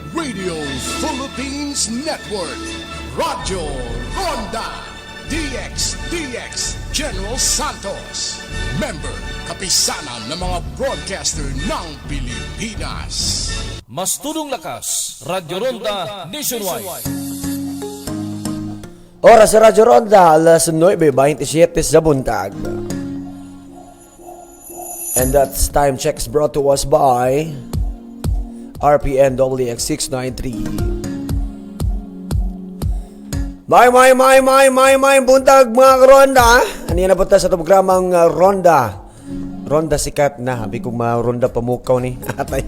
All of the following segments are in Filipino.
Radio Philippines Network, Radyo Ronda, DX General Santos, member kapisanan ng mga broadcaster ng Pilipinas. Mas tulong lakas, Radyo Ronda Nationwide. Oras sa Radyo Ronda, alas 9:27 sa buntag. And that's time checks brought to us by RPN WX693. May buntag mga Ronda. Ano yan na punta sa programang Ronda. Ronda sikat na. Habi kong Ronda pamukaw ni atay.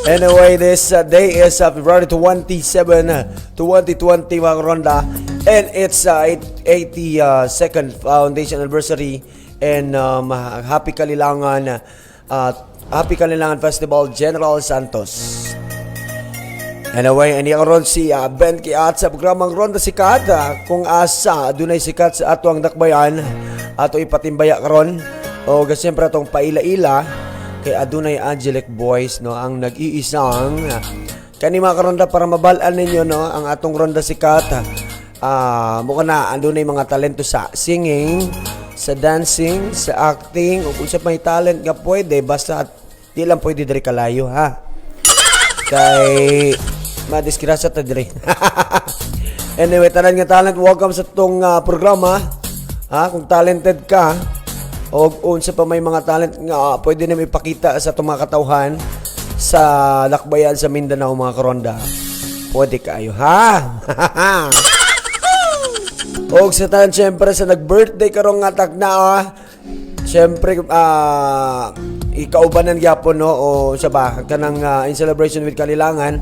Anyway, this day is February 27, 2020 mga Ronda. And it's 82nd foundation anniversary. And Happy Kalilangan Festival, General Santos. Anyway, ani karon si Ben Kiat sa programang Ronda Sikat. Kung asa dunay sikat sa ato ang dakbayan, ato ipatimbaya karon. O siyempre atong paila-ila kay adunay angelic voice no ang nag-iisang kani mga karonda para mabalaan ninyo no ang atong Ronda Sikat. Mukha na adunay mga talento sa singing, sa dancing, sa acting, o kung sa may talent nga pwede, basta di lang pwede dari kalayo ha. Kay madisgrasya ta diri. Anyway, tanan nga talent, welcome sa tong programa. Kung talented ka o unsa pa may mga talent nga pwede na ipakita sa itong mga katawhan sa lakbayan sa Mindanao mga karonda, pwede kayo ha. O sa tanan syempre sa nag-birthday karong nga tagna syempre ikaubanan gyapon no o sa ba kanang in celebration with Kalilangan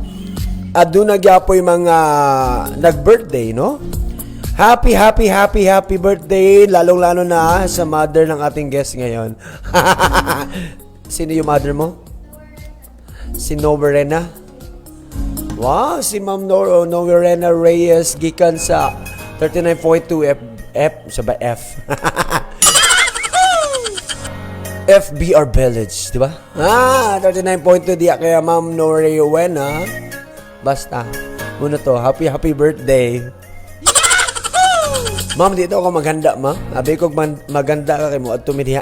aduna gyapoy mga nag-birthday no. Happy birthday lalong-lalo na sa mother ng ating guest ngayon. Sino yung mother mo? Si Noverena? Wow, si Ma'am Noverena Reyes gikan sa 39.2 F. FBR Village, di ba? 39.2 diya kaya Ma'am Noverena. Basta, muna to, happy birthday. Ma'am, dito ako maghanda, ma. Abi ko maganda ka kay mo at tumidiha.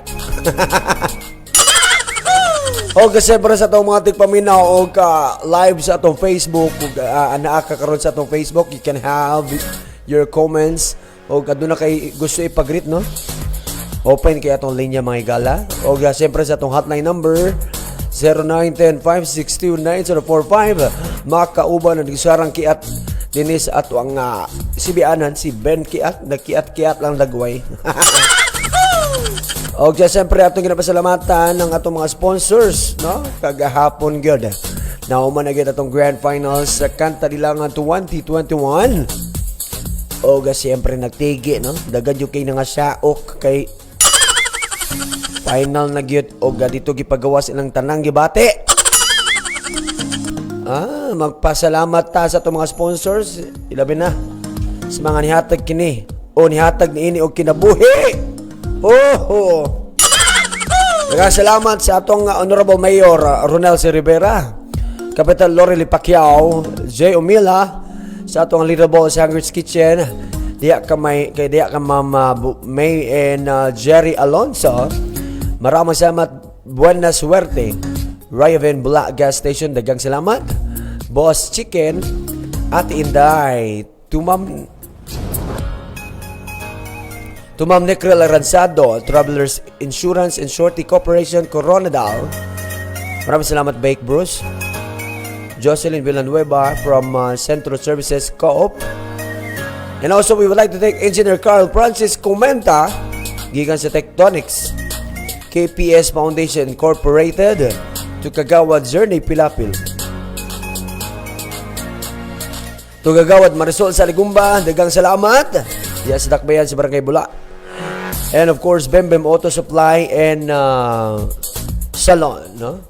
O kasi para sa itong mga tigpaminaw o ka live sa itong Facebook, naaka karon sa itong Facebook, you can have your comments o aduna kay gusto ipag-greet no. Open kay atong linya mga igala. O siyempre sa itong hotline number 0910-562-9045. Makauban na nagsarang kiat dinis ato ang sibianan si Ben Kiat, nagkiat-kiat lang dagway. O siyempre atong ginapasalamatan ng atong mga sponsors no kagahapon gyud. Nauman na gyud atong grand finals sa Kantalilangan 2021. O siyempre nagtigi no daghan yung kay nga saok kay final na gyud o dito gipagawas ilang tanang gibate. Magpasalamat ta sa itong mga sponsors. Ilabi na sa mga nihatag kini o nihatag niini o kinabuhi. Nagkasalamat sa atong Honorable Mayor Ronel C. Rivera, Kapitan Lorely Pacquiao, J. Umila, sa atong leaderable sa Hungry's Kitchen, diya ka Ma'am May and Jerry Alonso. Maraming salamat. Buena suerte. Raven Bula Gas Station, dagang salamat. Boss Chicken, Ate Inday, to Ma'am Necrel Aranzado, Travelers Insurance and Shorty Corporation, Coronadal. Maraming salamat, Bake Bruce. Jocelyn Villanueva from Centro Services Co-op. And also, we would like to thank Engineer Carl Francis Comenta, gigan sa Tectonics, KPS Foundation Incorporated, to Kagawad Journey Pilapil. To Kagawad Marisol sa Ligumba, dagang salamat. Yes, dakbayan sa Barangay Bula. And of course, Bembem Auto Supply and Salon, no?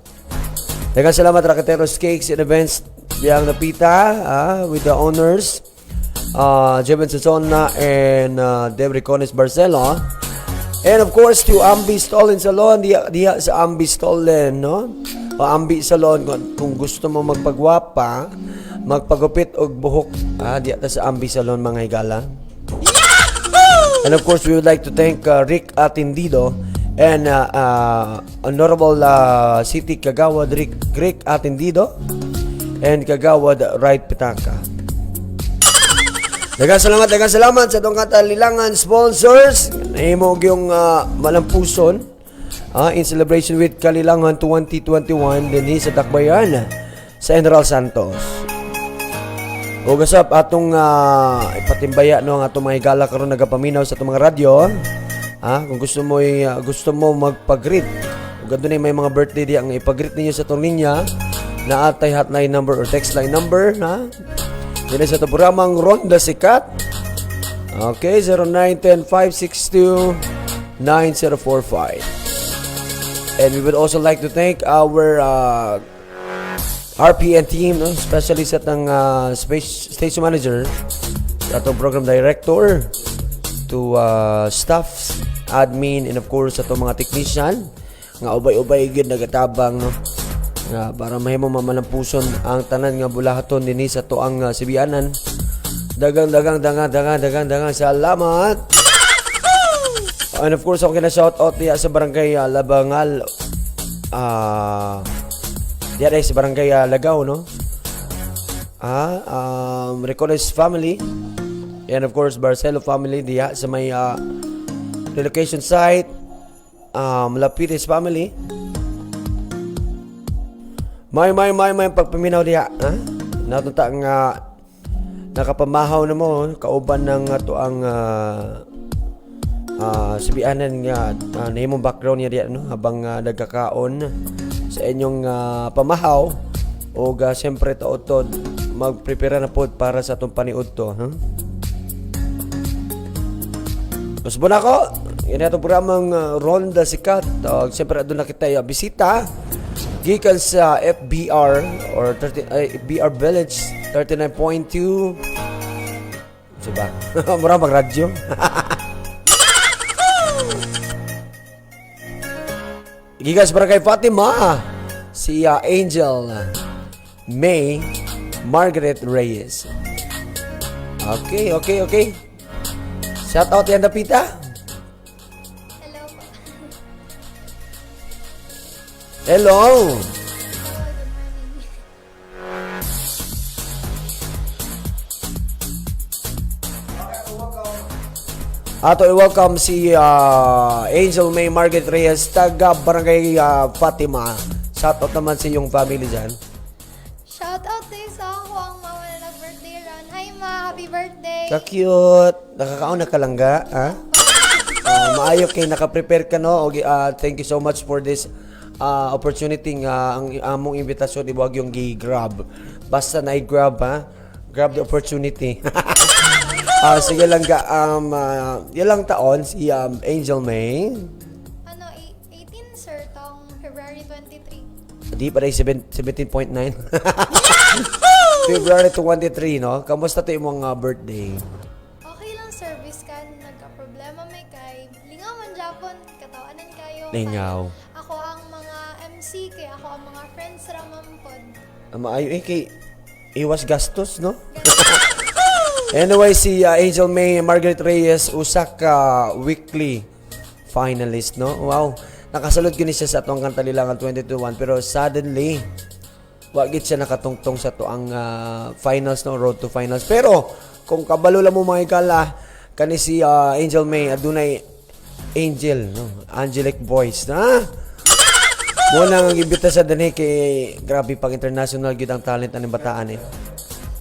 Dagang salamat Raketeros Cakes and Events biyang napita with the owners Jeven Sasona and Deb Ricones Barcelo. And of course to Ambi Stolen Salon, diya sa Ambi Stolen, no? o Ambi Salon kung gusto mo magpagwapa, magpagupit og buhok, diya ta sa Ambi Salon mga higala. And of course, we would like to thank Rick Atendido and Honorable City Kagawad Rick Atendido and Kagawad Right Pitangka. Daghang salamat sa itong katalilangan sponsors. Nahimo yung malampuson in celebration with Kalilangan 2021 din sa Dakbayan sa General Santos. O gasap atong ipatimbaya no ang atong mga higala karon nagapaminaw sa atong mga radyo. Kung gusto mo magpag-greet, kung gando na may mga birthday di ang ipag-greet ninyo sa atong linya na atay hotline number or text line number na dili sa programang Ronda Sikat. Okay, 0910-562-9045. And we would also like to thank our RPN team, no? Especially sa tang station manager, sa atong program director, to staff, admin, and of course sa atong mga technician nga ubay-ubay gid nagatabang, no? Nga para mahimo mamalampuson ang tanan nga bulahaton dinhi sa tuang Sibianan. Dagang salamat. And of course ako kina shout out diya sa barangay Labangal, diya sa barangay Lagaw, no? Recoles family, and of course Barcelo family diya sa may relocation site, Lapides family. May pagpaminaw diya, natuta nga nakapamahaw na mo kauban ng tuang Sibianan nga nahimong background niya diya, no? Habang nagkakaon sa inyong pamahaw o siyempre taotod magprepare na po para sa itong paniud to, Kusbo na ko yun itong programang Ronda Sikat. Siyempre doon na kita bisita gikan sa FBR or FBR Village 39.2 diba? Mura mag-radyo. Gigas barangay Fatima, si Angel May Margaret Reyes. Okay. Shout out yan, Dapita. Hello. Ato i-welcome si Angel May Margaret Reyes, taga barangay Fatima. Shout out naman sa iyong family dyan. Shout out to sa ako ang mama na nag-birthday ron. Hi ma, happy birthday. Ka-cute. Nakakaon na kalangga, ha? Maayo kay naka-prepare ka, no? Thank you so much for this opportunity nga ang among imbitasyon iwag yung gi-grab. Basta na i-grab, ha? Grab the opportunity. Sige lang ga, ilang taon si Angel May? 18 sir, tong February 23. Di pa rin 17.9. February 23, no? Kamusta to yung mga birthday? Okay lang service ka, nagka-problema may kay. Lingaw man Japon, katawanan kayo. Lingaw. Ako ang mga MC, kay ako ang mga friends ramampod. Maayo kay iwas gastos, no? Anyway, si Angel May Margaret Reyes usak weekly finalist, no? Wow. Nakasalod gini siya sa atong Kantalilangan 2021 pero suddenly wagit siya nakatungtong sa tuang finals, no? Road to finals. Pero kung kabalo lang mo mga ikala kani si Angel May adunay angel, no? Angelic voice, na? Muna ang imbita sa dani kay grabe pag international gyud ang talent aning bataan, eh.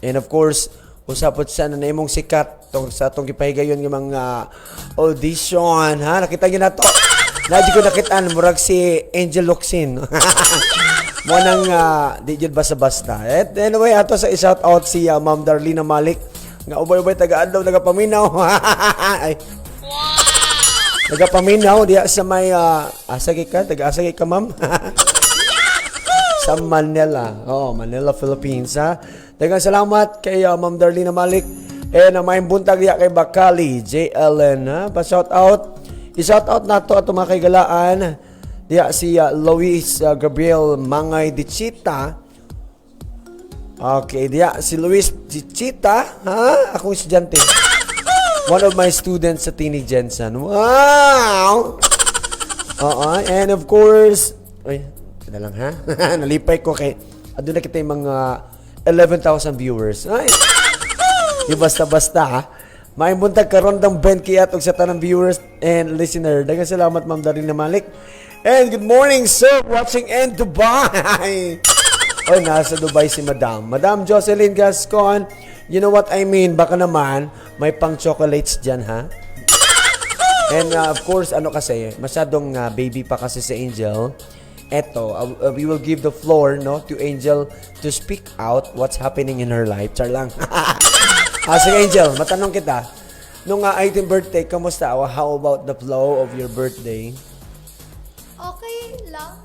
And of course, usapot siya na imong sikat sa itong gipahigayon ng mga audition, ha? Nakita nyo na to. Nadyo ko nakitaan, murag si Angel Luxin. Munang di yun basta-basta. Anyway, ato sa i-shout out si Ma'am Darlina Malik nga ubay-ubay taga-adlaw, nagapaminaw. Ay. Nagapaminaw diya sa may asagi ka, taga-asagi ka, ma'am. Sa Manila. Manila, Philippines, ha? Daghang salamat kay Ma'am Darlina Malik and may buntag diya kay Bakali JLN, ha? Pa-shout out. I-shout out nato ato mga kaigalaan Diya si Luis Gabriel Mangay Dichita. Okay, diya si Luis Dichita, ha? Akong estudyante. One of my students sa Tini Jensen. Wow! And of course, ay, na lang ha? Nalipay ko kay, doon na kita yung mga 11,000 viewers. Ay, yung basta-basta ha? May buntag karon ng Ben Kiat og sa tanang viewers and listener. Daghang salamat Ma'am Darina Malik. And good morning sir, watching in Dubai. Oy, nasa Dubai si Madam. Madam Jocelyn Gascon, you know what I mean? Baka naman, may pang chocolates dyan, ha? And of course, ano kasi, masyadong baby pa kasi si Angel. Eto, we will give the floor, no, to Angel to speak out what's happening in her life. Char lang. Sige, Angel, matanong kita. Nung 18th birthday, kamusta? How about the flow of your birthday? Okay lang.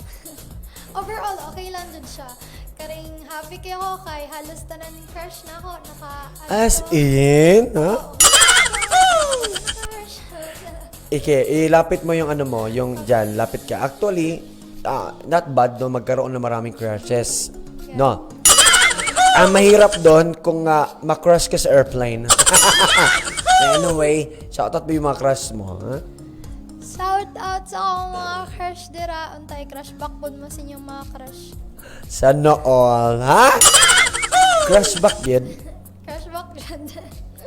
Overall, okay lang dun siya. Karing happy kayo ko kay halos tanan crush na ako. As in? Ha? Crush. Ike, ilapit mo yung ano mo, yung dyan, lapit ka. Actually, not bad no, magkaroon ng maraming crushes. No? Ang mahirap doon kung makrush ka sa airplane. Anyway, shoutout mo yung mga crush mo, ha? Shout out sa akong mga crush dira. Untay crush back po mo sa inyong mga crush. Sana all, ha? Crush back yun? Crush back dyan.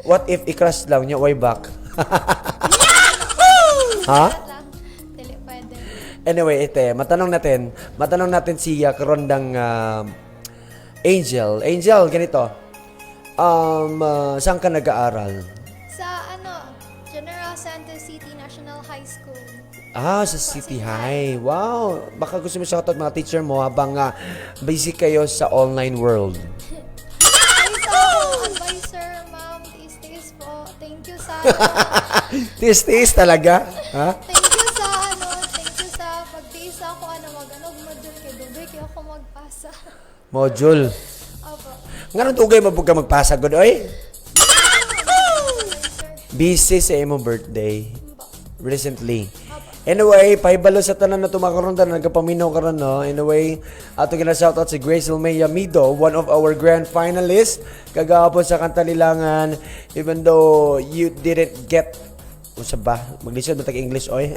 What if i-crush lang niya way back? Ha? Dili pwede. Anyway, matanong natin si karondang Angel. Angel, ganito. Saan ka nag-aaral? Sa General Santos City National High School. Sa City High. Wow. Baka gusto mo shoutout mga teacher mo habang busy kayo sa online world. Ay, sa akong advisor, ma'am, tiis po. Thank you sa Tiis talaga. Ha? Thank you sa pagtiis ako mag-anog module kay Dubay kaya ako magpasa. Module. Opo. Ngayon tugay mabug ka magpasa good oy. Busy sa imong birthday recently. Anyway, pahibalo sa tanan na tumakaroon na nagkapaminaw karon no. Anyway, ato gina shoutout si Grace May Yamido, one of our grand finalists kagahapon sa Kantalilangan. Even though you didn't get usa ba? Maglisod mo tag English oy.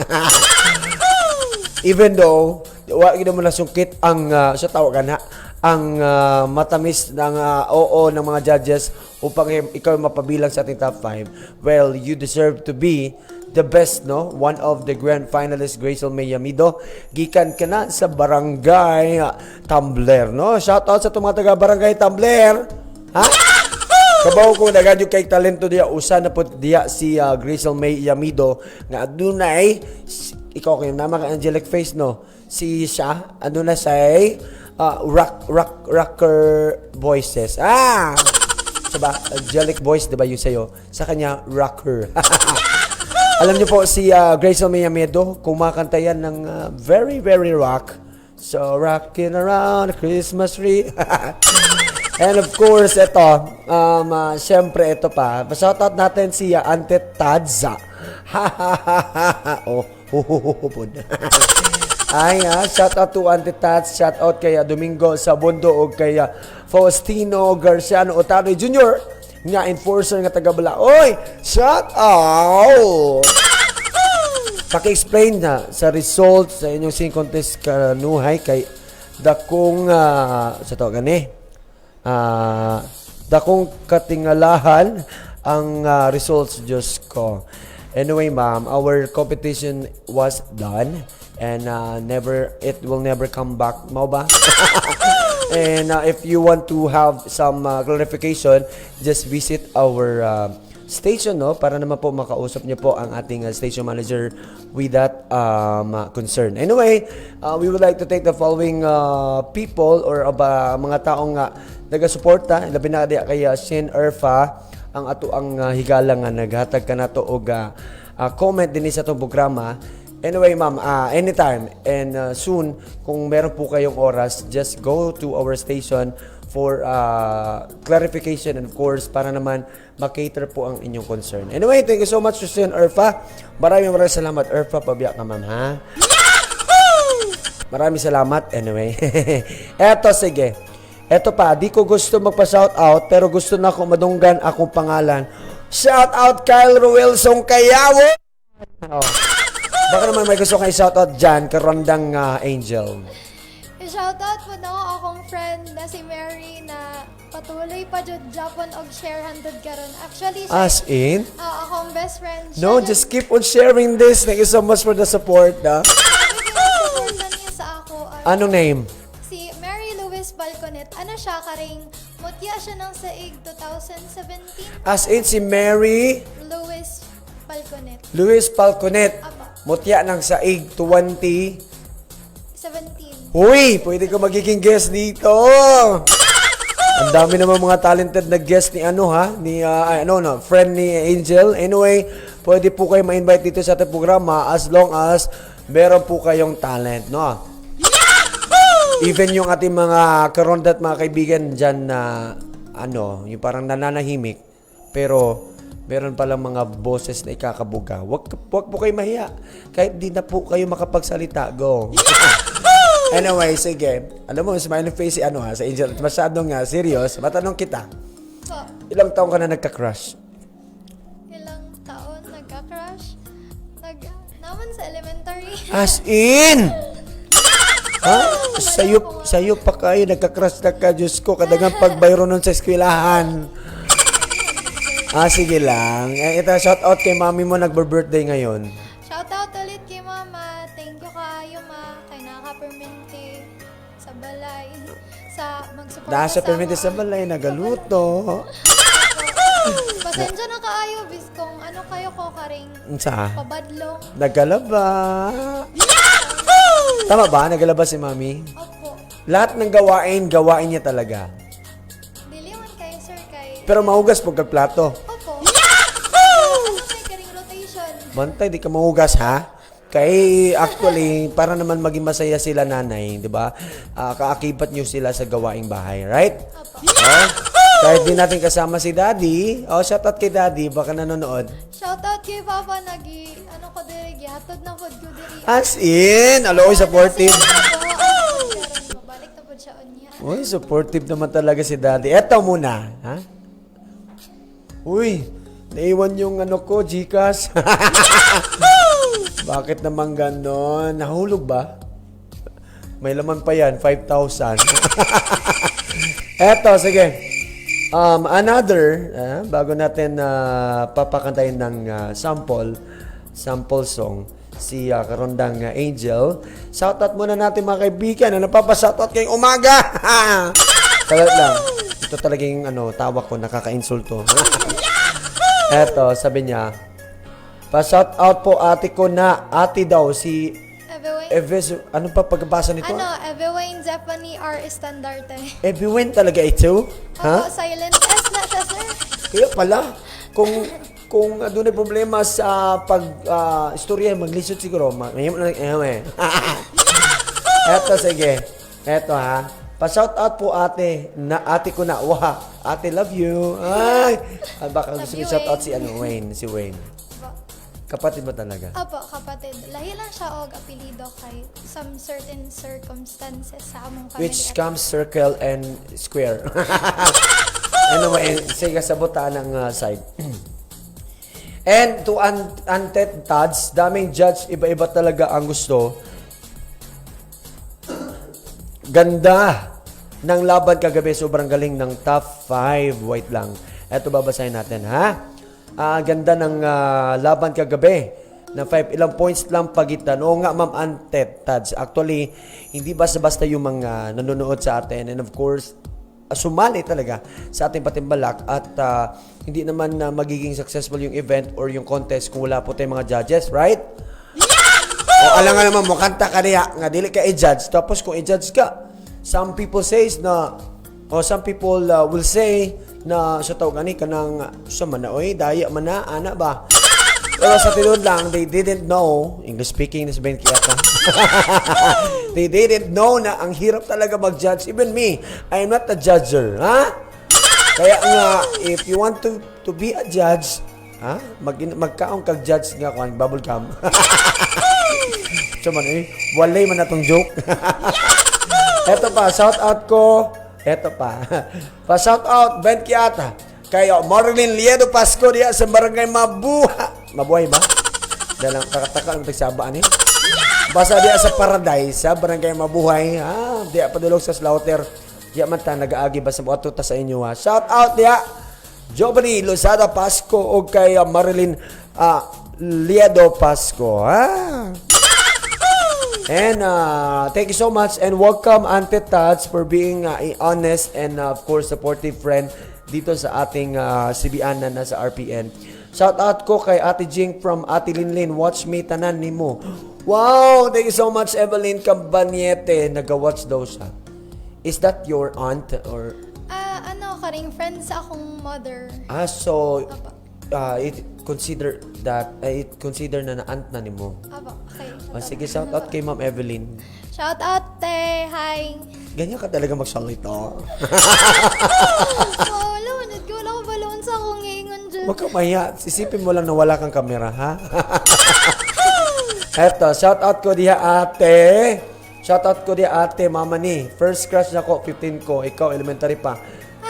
Even though wa gid mo nasungkit ang sa tawagan ha ang matamis ng oo ng mga judges upang ikaw mapabilang sa ating top 5. Well, you deserve to be the best, no? One of the grand finalists, Grace May Yamido. Gikan ka na sa Barangay Tumbler, no? Shoutout sa mga taga Barangay Tumbler. Ha? Kabaw ko naganyog kay talento diya. Usa na po diya si Grace May Yamido nga adunay ikaw kayo naman ka angelic face, no? Si siya, ano na say rocker voices. Diba? Angelic voice, diba yung sa'yo? Sa kanya, rocker. Alam niyo po, si Grace May Yamido, kumakanta yan ng very, very rock. So, rocking around the Christmas tree. And of course, ito, syempre, ito pa. Shoutout natin si Ante Tadza. Ay, shoutout to Ante Tadza. Shoutout kay Domingo Sabundo o kay Faustino Garciano Otaro Jr. nga enforcer nga taga-Bala. Oy, shout out! Paki-explain na sa result sa inyong sing contest kanuhay kay dakong sa to gani. Dakong katingalahan ang results Diyos ko. Anyway, ma'am, our competition was done and it will never come back. Mao ba? And if you want to have some clarification, just visit our station, no, para naman po makausap niyo po ang ating station manager with that concern. Anyway, we would like to thank the following people or mga taong naga-suporta, labi na kay Shin Erfa, ang ato ang higala nga naghatag kanato og comment din sa atong programa. Anyway, ma'am, anytime and soon, kung meron po kayong oras, just go to our station for clarification and of course, para naman makater po ang inyong concern. Anyway, thank you so much, Christian Erfa. Maraming salamat, Erfa. Pabiyak ka, ma'am, ha? Maraming salamat. Anyway. Eto, sige. Eto pa, di ko gusto magpa-shoutout, pero gusto na ako madunggan akong pangalan. Shoutout Kyle Ruelson Kayawo! Oh. Baka naman may gusto kayo shoutout dyan, karandang Angel. I-shoutout po na ako akong friend na si Mary na patuloy pa jud Japon og share handed karon. Actually, siya, As in? akong best friend. No, Siya just keep on sharing this. Thank you so much for the support. nag-support niya sa ako. Anong name? Si Mary Louise Balconet. Ano siya, karing mutya siya ng saig 2017. As in si Mary Louise Balconet. Luis Falconet. Apa, Mutya ng saig 20. 17. Uy, pwede ko magiging guest dito. Ang dami naman mga talented na guest ni friend ni Angel. Anyway, pwede po kayo ma-invite dito sa ating programa as long as meron po kayong talent, no? Even yung ating mga karondat mga kaibigan dyan na yung parang nananahimik, pero meron palang mga boses na ikakabuga. Wag po kayo mahiya. Kahit di na po kayo makapagsalita, go. Anyway, sige. Alam mo, smiley face sa Angel. Masyadong serious. Matanong kita, So, ilang taong ka na nagka-crush? ilang taon nagka-crush? Naman sa elementary. As in! Ha? Sa'yo pa kayo nagka-crush na ka, Diyos ko. Kadagang pagbayro nun sa eskwelahan. Sige lang. Ito, shout out kay mami mo, nagbe-birthday ngayon. Shoutout ulit kay Mama. Thank you kaayo, Ma. Kay nakapermente sa balay. Sa mag-support Nasa permite sa balay, nagaluto. Pasensya na kaayo, bis kung ano kayo ko karing Sa? pabadlong. Nagalaba. Tama ba? Nagalaba si mami? Opo. Lahat ng gawain niya talaga. Dili man kayo, sir, kay... Pero mahugas po plato. Opo. Ano kay karing rotation? Bantay, di ka mahugas ha? Kay actually, para naman maging masaya sila nanay, di ba? Kaakibat nyo sila sa gawaing bahay, right? Opo. Oh, kahit di natin kasama si Daddy, shoutout kay Daddy, baka nanonood. Shoutout kay Papa, ano ko diri, gihatod na pod ko diri. As in, aloy, supportive. Balik na pod siya unya. Uy, supportive naman talaga si Daddy. Eto muna, ha? Uy, naiwan yung Gcash. Bakit naman ganon? Nahulog ba? May laman pa yan, 5,000. Eto, sige. Bago natin papakantayin ng sample song, si karondang Angel. Shoutout muna natin mga kaibigan na napapa-shoutout kayong umaga. Talag lang. Ito talagang tawa ko, nakaka-insulto. Eto, sabi niya, pa-shoutout po ate ko na, ate daw, si Evewain. ano pa pagbasa nito? Evewain Zephany R. Estandarte. Eviwen talaga ito? Opo, silent S na siya, sir. Kaya pala, kung doon ay problema sa istorya, maglisod siguro. Eto, sige. Eto ha. Pa-shoutout po ate ko na. Wah, ate love you. Ay, baka gusto mo shoutout si Wayne. Si Wayne. Kapatid mo talaga? Opo, kapatid. Lahi lang siya og apelido kay some certain circumstances sa among family. Which comes circle and square. Anyway, sige, sabutan ng side. And to Antet Tads, daming judge, iba-iba talaga ang gusto. Ganda ng laban kagabi, sobrang galing ng top 5. Wait lang. Eto babasahin natin, ha? Ganda ng laban kagabi na 5, ilang points lang pagitan. Oo nga, Ma'am Antet Tads. Actually, hindi basta-basta yung mga nanonood sa atin. And of course, sumali talaga sa ating patimbalak at hindi naman magiging successful yung event or yung contest kung wala po tayong mga judges, right? O alam nga naman mo, kanta ka niya, nga dili ka i-judge. Tapos kung i-judge ka, some people will say na sa tao gani ka ng sa manaoy, daya man na, ana ba? Pero sa tinod lang, they didn't know, English speaking, nas Ben Kiata. They didn't know na ang hirap talaga mag-judge. Even me, I am not a judger, ha? Kaya nga, if you want to be a judge, Ha? Magkaong kag-judge nga ko ang bubble gum. So man walay man natong joke. Eto pa, shout out ko. Eto pa. Pa-shout out Ben Kiata kay Marilyn Liedo Pasco diya sa barangay Mabuhay ba? Dalang takataka ang tagsaba ni. Basta diya sa Paradise sa barangay Mabuhay. Diya padulog sa slaughter. Diya man ta nagaagi ba sa buhato ta sa inyo ha. Shout out diya Giovanni Lozada Pasco o kay Marilyn Liedo Pasco. And thank you so much and welcome Auntie Tats for being honest and of course supportive friend dito sa ating CBN na nasa RPN. Shout out ko kay Ate Jing from Ate Linlin. Watch me tanan nimo. Wow, thank you so much Evelyn Cabanyete. Naga-watch daw siya. Is that your aunt or Karing friends sa akong mother. So Apa. it consider na aunt na nimo. Aba, okay. Sige, shout out kay Ma'am Evelyn. Shout out, te. Hi. Ganyan ka talaga magsalita. Wala, manad ko. Wala ko baloon sa akong ingon dyan. Huwag ka mahiya. Isipin mo lang na wala kang kamera, ha? Eto, shout out ko diha ate. Shout out ko diha ate, mama ni. First crush na ko, 15 ko. Ikaw, elementary pa.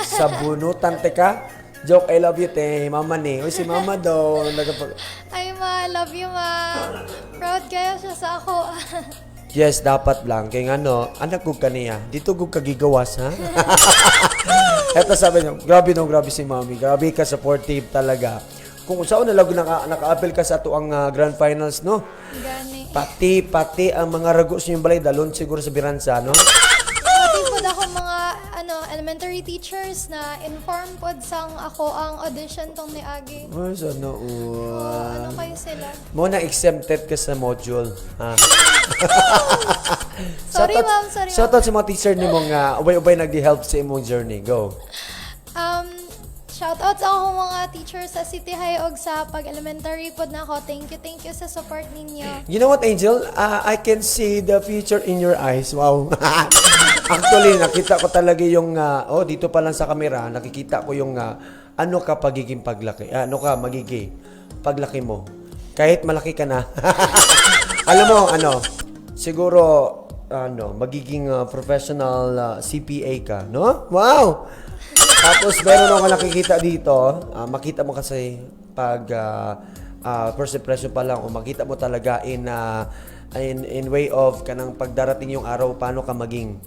Sa bunutan, teka. Joke, I love you, te. Mama ni. Uy, si mama daw. Ay, ma. Love you, ma. Proud kaya siya sa ako. Yes, dapat lang. Kaya anak ko kaniya. Dito ko kagigawas, ha? Eto sabi niyo, grabe si mami. Grabe ka supportive talaga. Kung saan na naka-appeal ka sa ito ang grand finals, no? Gani. Pati ang mga ragos niyong balay, dalon siguro sa Biransa, no? Pati po ako mga elementary teachers na inform po sang ako ang audition tong ni Agi. Ay, sana Ano kayo sila? Muna exempted ka sa module. Ha? Sorry, ma'am. Sorry, Shout out sa mga teacher ni mong ubay-ubay nagdi-help sa imong journey. Go. Shout out sa akong mga teachers sa City High og sa pag-elementary pod na ako. Thank you sa support ninyo. You know what, Angel? I can see the future in your eyes. Wow. Actually, nakita ko talaga yung, dito pa lang sa camera, nakikita ko yung, ano ka pagiging paglaki. Ano ka magiging paglaki mo. Kahit malaki ka na. Alam mo, siguro, magiging professional CPA ka, no? Wow! Tapos, meron ako nakikita dito, makita mo kasi pag first impression pa lang, o makita mo talaga in way of kanang pagdarating yung araw, paano ka maging,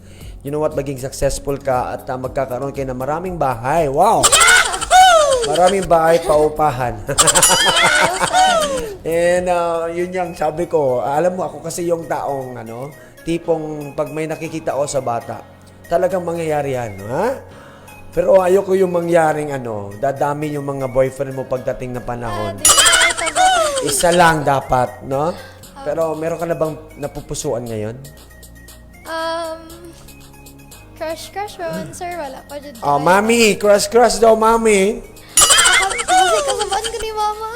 you know what, maging successful ka at magkakaroon kayo ng maraming bahay. Wow! Maraming bahay paupahan. And yun yung sabi ko, alam mo ako kasi yung taong tipong pag may nakikita ako sa bata, talagang mangyayari yan, ha? Pero ayoko yung mangyaring dadami yung mga boyfriend mo pagdating ng panahon. Isa lang dapat, no? Pero meron ka na bang napupusuan ngayon? Crush ron, sir. Wala pa dyan. Mami! Crush daw, mami! Kasi kasabaan ko ni mama.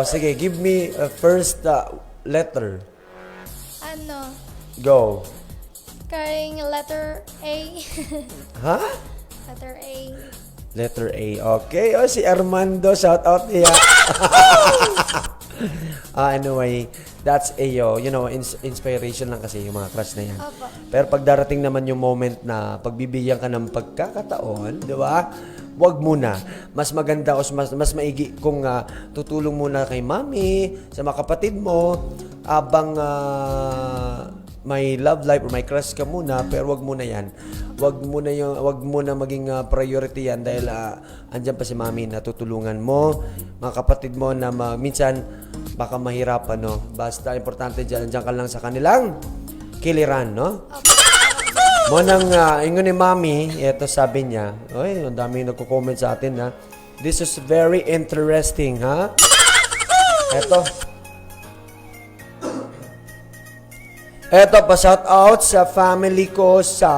Sige. Give me a first letter. Go. Karing letter A. Ha? Letter A. Letter A. Okay. Si Armando. Shout out niya. Anyway, that's inspiration lang kasi yung mga crush na yan. Opo. Pero pag darating naman yung moment na pagbibigyan ka ng pagkakataon, di ba? Wag muna. Mas maganda o mas maigi kung tutulong muna kay mami, sa mga kapatid mo, abang may love life or may crush ka muna, pero wag muna yan. Wag muna maging priority yan dahil andyan pa si mami na tutulungan mo, mga kapatid mo na minsan baka mahirapan, no? Basta importante dyan ka lang sa kanilang kiliran, no? Mo nang ingon ni mami, eto sabi niya, ang dami nagko-comment sa atin, ha? This is very interesting, ha? Eto pa shout out sa family ko sa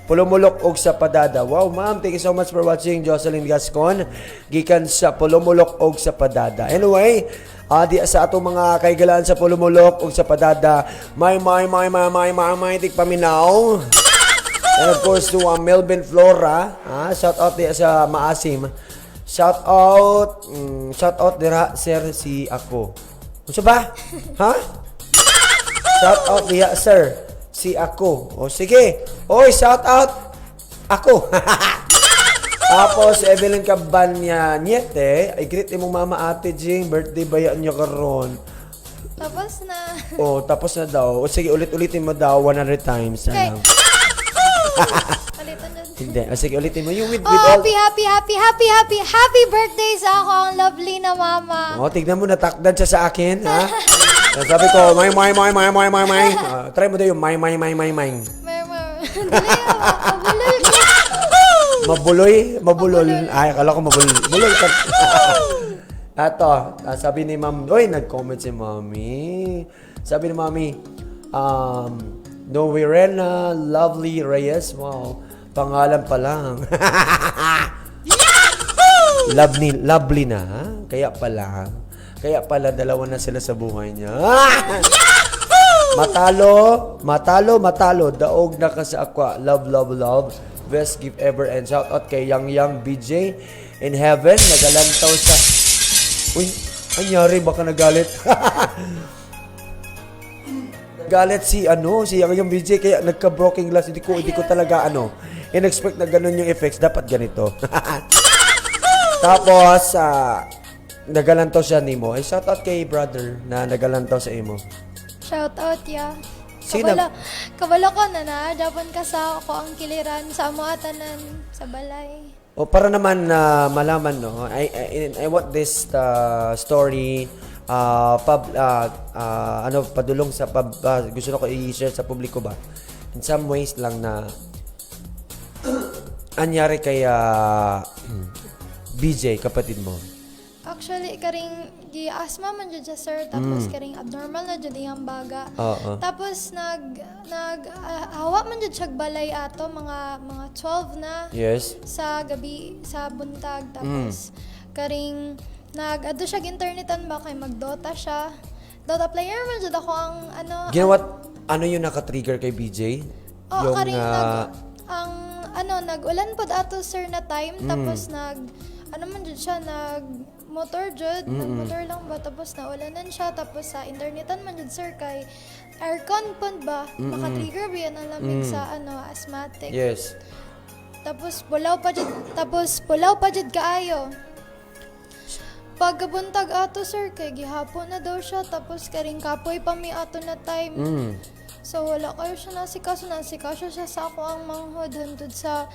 Pulumulok og sa Padada. Wow, ma'am, thank you so much for watching. Jocelyn Gascon gikan sa Pulumulok og sa Padada. Anyway, di sa atong mga kaigalaan sa Pulumulok og sa Padada, may tik paminaw. And of course to Melvin Flora, shout out di sa Maasim. Shout out dira sir si ako. Unsa ba? Ha? Shout out diha sir si ako. O sige. Oy, shout out ako. Tapos Evelyn Cabanya Niete, ay greet imong mama Ate Jing, birthday baya niya karon. Tapos na. Oh, tapos na daw. O sige, ulit-ulitin mo daw 100 times. Okay. Ano? Palitan dyan. Hindi. O sige, ulitin mo. You with Oh, all... happy birthday sa ako ang lovely na mama. Oh, tignan mo, natakdan siya sa akin, ha? Sabi ko, may. Try mo daw yung may. Dali, mabulol ko. Mabulol. Ay, akala ko mabulol ka. Ato, sabi ni ma'am, oy, nag-comment si mami. Sabi ni mami, Noirena Lovely Reyes, wow, pangalan pa lang. Lovely na, ha? Kaya pala dalawa na sila sa buhay niya. Matalo, daog na ka sa aqua. Love. Best gift ever, and shout out kay Yang BJ in heaven, nagalantaw sa... Uy, anyari, baka nagalit. Galit si Yang BJ, kaya nagka-broken glass. Hindi ko talaga in-expect na ganun yung effects. Dapat ganito. Tapos, nagalantaw siya nimo. Ay, shout out kay brother na nagalantaw sa imo. Shout out, ya. Sino? Kabalo ko na Japan ka sa ako ang kiliran sa amo atanan sa balay. O para naman na malaman, no, I want this story padulong sa gusto ko i-share sa publiko ba in some ways lang na anyari kay BJ, kapatid mo. Actually, karing gi-asthma man jud siya, sir, tapos karing abnormal na jud iyang baga. Tapos hawa man jud siya balay ato mga 12 na. Yes. Sa gabi, sa buntag, tapos karing nag-ado siya internetan ba kay magdota siya. Dota player man jud ako ang yung naka-trigger kay BJ? Yung karing nag-ulan pod ato, sir, na time, tapos man jud siya nag-motor lang ba, tapos naulanan siya, tapos sa internetan man jud, sir, kay aircon pod ba, maka-trigger ba yan ang lamig sa asthmatic. Yes. Tapos pulaw pa jud kaayo. Pagkabuntag ato, sir, kay gihapon na daw siya, tapos karing kapoy pa mi ato na time. So wala kayo siya nasikaso siya sa ako ang manghod hantod sa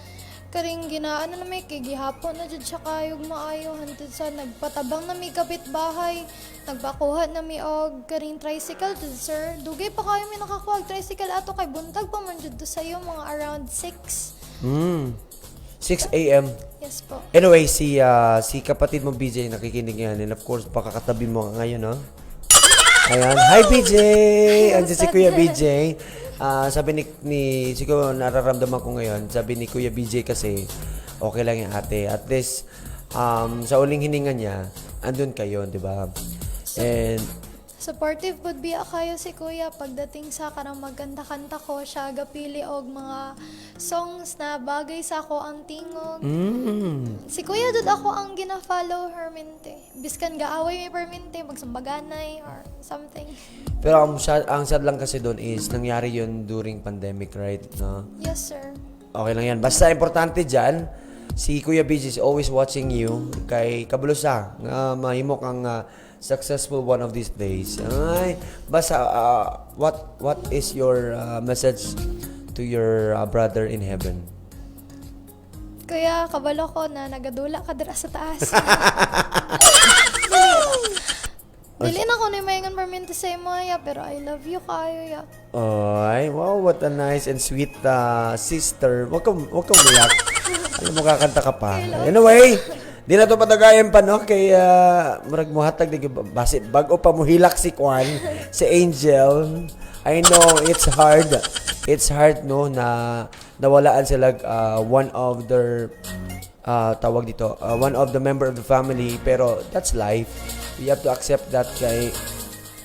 karing ginaan na may kay gihapon na jud siya kayog maayo hantod sa nagpatabang na mi kapitbahay, nagpakuha na mi og karing tricycle jud, sir. Dugay pa kayo mi nakakuha og tricycle ato kay buntag pa man jud to sayo mga around 6. 6 a.m. Yes po. Anyway, si kapatid mo BJ nakikinig yan, and of course pakakatabi mo ngayon, no? Ayan, hi BJ. Andiyan si Kuya BJ. Sabi ni siguro nararamdaman ko ngayon, sabi ni Kuya BJ kasi okay lang yung ate. At least sa uling hininga niya, andun kayo, di ba? And Supportive would be kayo si Kuya pagdating sa kanang magkanta-kanta ko, siya gapili og mga songs na bagay sa ako ang tingog. Si Kuya jud ako ang gina-follow hermente. Biskan gaaway may permente, magsambaganay or something. pero ang sad lang kasi doon is nangyari yun during pandemic, right? No? Yes, sir. Okay lang yan. Basta importante dyan, si Kuya BJ is always watching you. Kay kabulosa, nga mahimo kang successful one of these days. Ay, basta what is your message to your brother in heaven? Kuya, kabalo ko na nagadula ka dira sa taas. Dili na ko ni mayngan permente sa imo, ya, pero I love you kayo, ya. Ay, wow, what a nice and sweet sister. Wag kang umiyak. Alam mo, kakanta ka pa. Anyway, di na to patagayan pa, no? Kay murag mo hatag basi bago pa mo hilak si Kwan, si Angel. I know it's hard. It's hard, no, na nawalaan sila one of their one of the member of the family, pero that's life. We have to accept that kay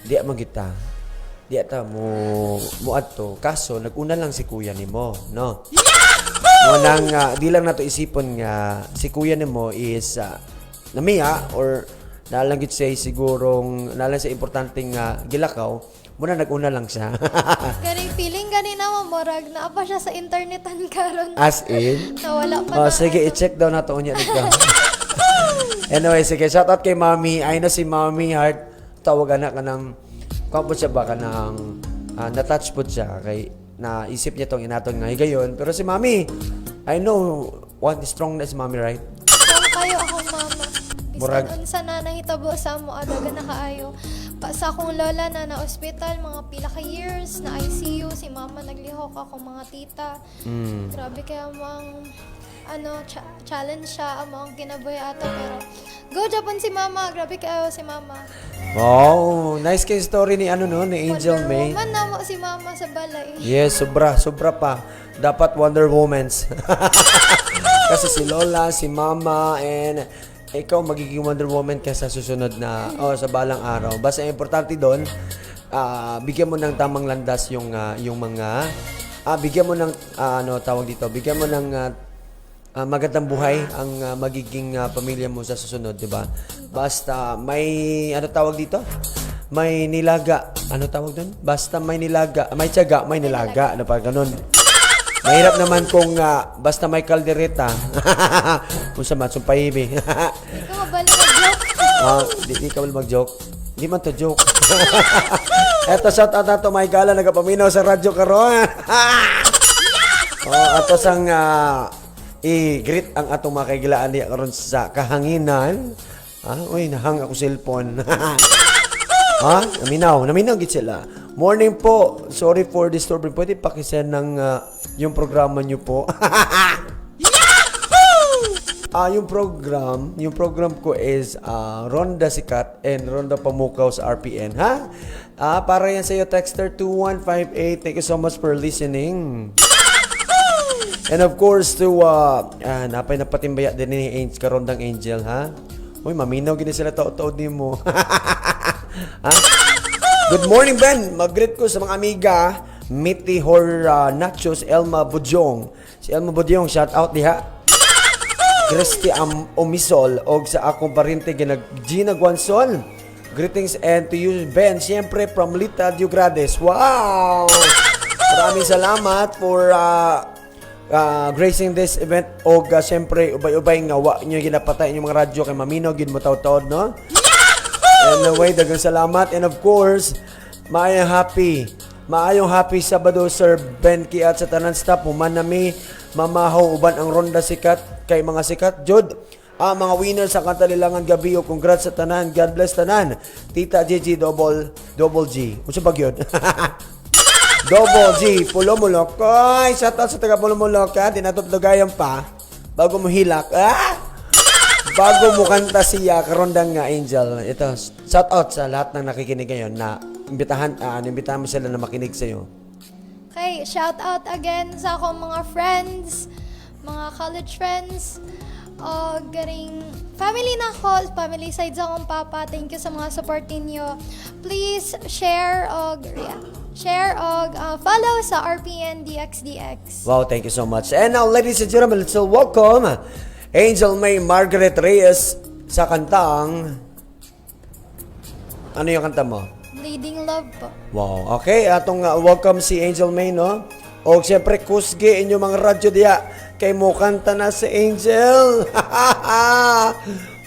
di man kita. Di ata mo adto. Kaso naguna lang si kuya nimo, no? Nang di lang nato isipon nga si kuya nimo is namiya or nalanggit siya sigurong nalang sa importanteng gilakaw, muna nag-una lang siya. Karing feeling ganina mo, morag na pa siya sa internetan karon. As in? Nawala pa Oh, na. sige, i-check daw nato niya dito. Anyway, sige, shout out kay Mami. I know si Mami Heart, tawagan na ka ng, kung po siya ba ka ng, na-touch po siya, kay, naisip niya tong inaton nga higayon. Pero si Mami, I know, one strong na si Mami, right? Kung kayo akong mama. Murag- Bisan unsa na nahitabo sa mo, adaga na kaayo. Pa sa akong lola na ospital, mga pila ka years, na ICU, si mama naglihok ako, mga tita. Grabe kaya mo ang challenge siya, ang kinabuhi ato, pero go Japan si mama, grabe kayo si mama. Wow, nice kay story ni ni Angel May. Wonder Woman na mo si mama sa balay. Yes, sobra pa. Dapat Wonder Womans. Kasi si Lola, si Mama, and ikaw magiging Wonder Woman ka sa susunod na, sa balang araw. Basta importante doon, bigyan mo ng tamang landas yung mga, bigyan mo ng, tawag dito, bigyan mo ng magandang buhay ang magiging pamilya mo sa susunod, di ba? Basta may, tawag dito? May nilaga. Ano tawag doon? Basta may nilaga. May tiyaga, may nilaga. Ano pa, ganun. Mahirap naman kung basta may kaldereta. Kung sa matsumpay, be. Ikaw mabalik mag-joke. Di ka wala mag-joke. Di man to joke. Eto, shout out na to, may gala, nagapaminaw sa radyo karon. Ato sang i-greet ang atong mga kaigilaan niya karon sa kahanginan. Uy, nahang ako cellphone. Naminaw gid sila. Morning po. Sorry for disturbing. Pwede pakisend ng yung programa nyo po. Yung program ko is Ronda Sikat and Ronda Pamukaw sa RPN, ha? Para yan sa iyo, texter 2158. Thank you so much for listening. And of course to napay napatimbaya din ni Karondang Angel, ha? Uy, maminaw gini sila taod-taod nimo. Ha? Good morning, Ben. Mag-greet ko sa mga amiga. Mitty Hor Nachos, Elma Budyong. Si Elma Budyong, shout out diha. Christy Omisol og sa akong parente Gina Guansol. Greetings and to you, Ben. Siyempre from Lita Diogrades. Wow! Maraming salamat for gracing this event og siyempre ubay-ubay nga wa nyo ginapatay inyong mga radyo kay Mamino gid mo taw-taod, no? Anyway, daghang salamat and of course, maayong happy Sabado, Sir Ben Kiat sa tanan staff. Human nami mamahaw uban ang Ronda Sikat kay mga sikat jud. Mga winner sa Kantalilangan gabi o congrats sa tanan. God bless tanan. Tita Gigi double G. Unsa ba gyud? Double G, Pulomulok. Ay, shout out sa taga Pulomulok, ha? Di natot lugayan pa. Bago mo hilak. Bago mo kanta siya, Karondang Angel. Ito, shout out sa lahat ng nakikinig ngayon na imbitahan mo sila na makinig sa iyo. Okay, shout out again sa akong mga friends, mga college friends, o garing family na ko, family side sa akong papa. Thank you sa mga support ninyo. Please share o follow sa RPN DXDX. Wow, thank you so much. And now, ladies and gentlemen, let's welcome Angel May Margaret Reyes sa kantang... Ano yung kanta mo? Bleeding Love po. Wow, okay. Atong welcome si Angel May, no? O siyempre, kusge inyo mga radyo diya. Kay mo kanta na si Angel.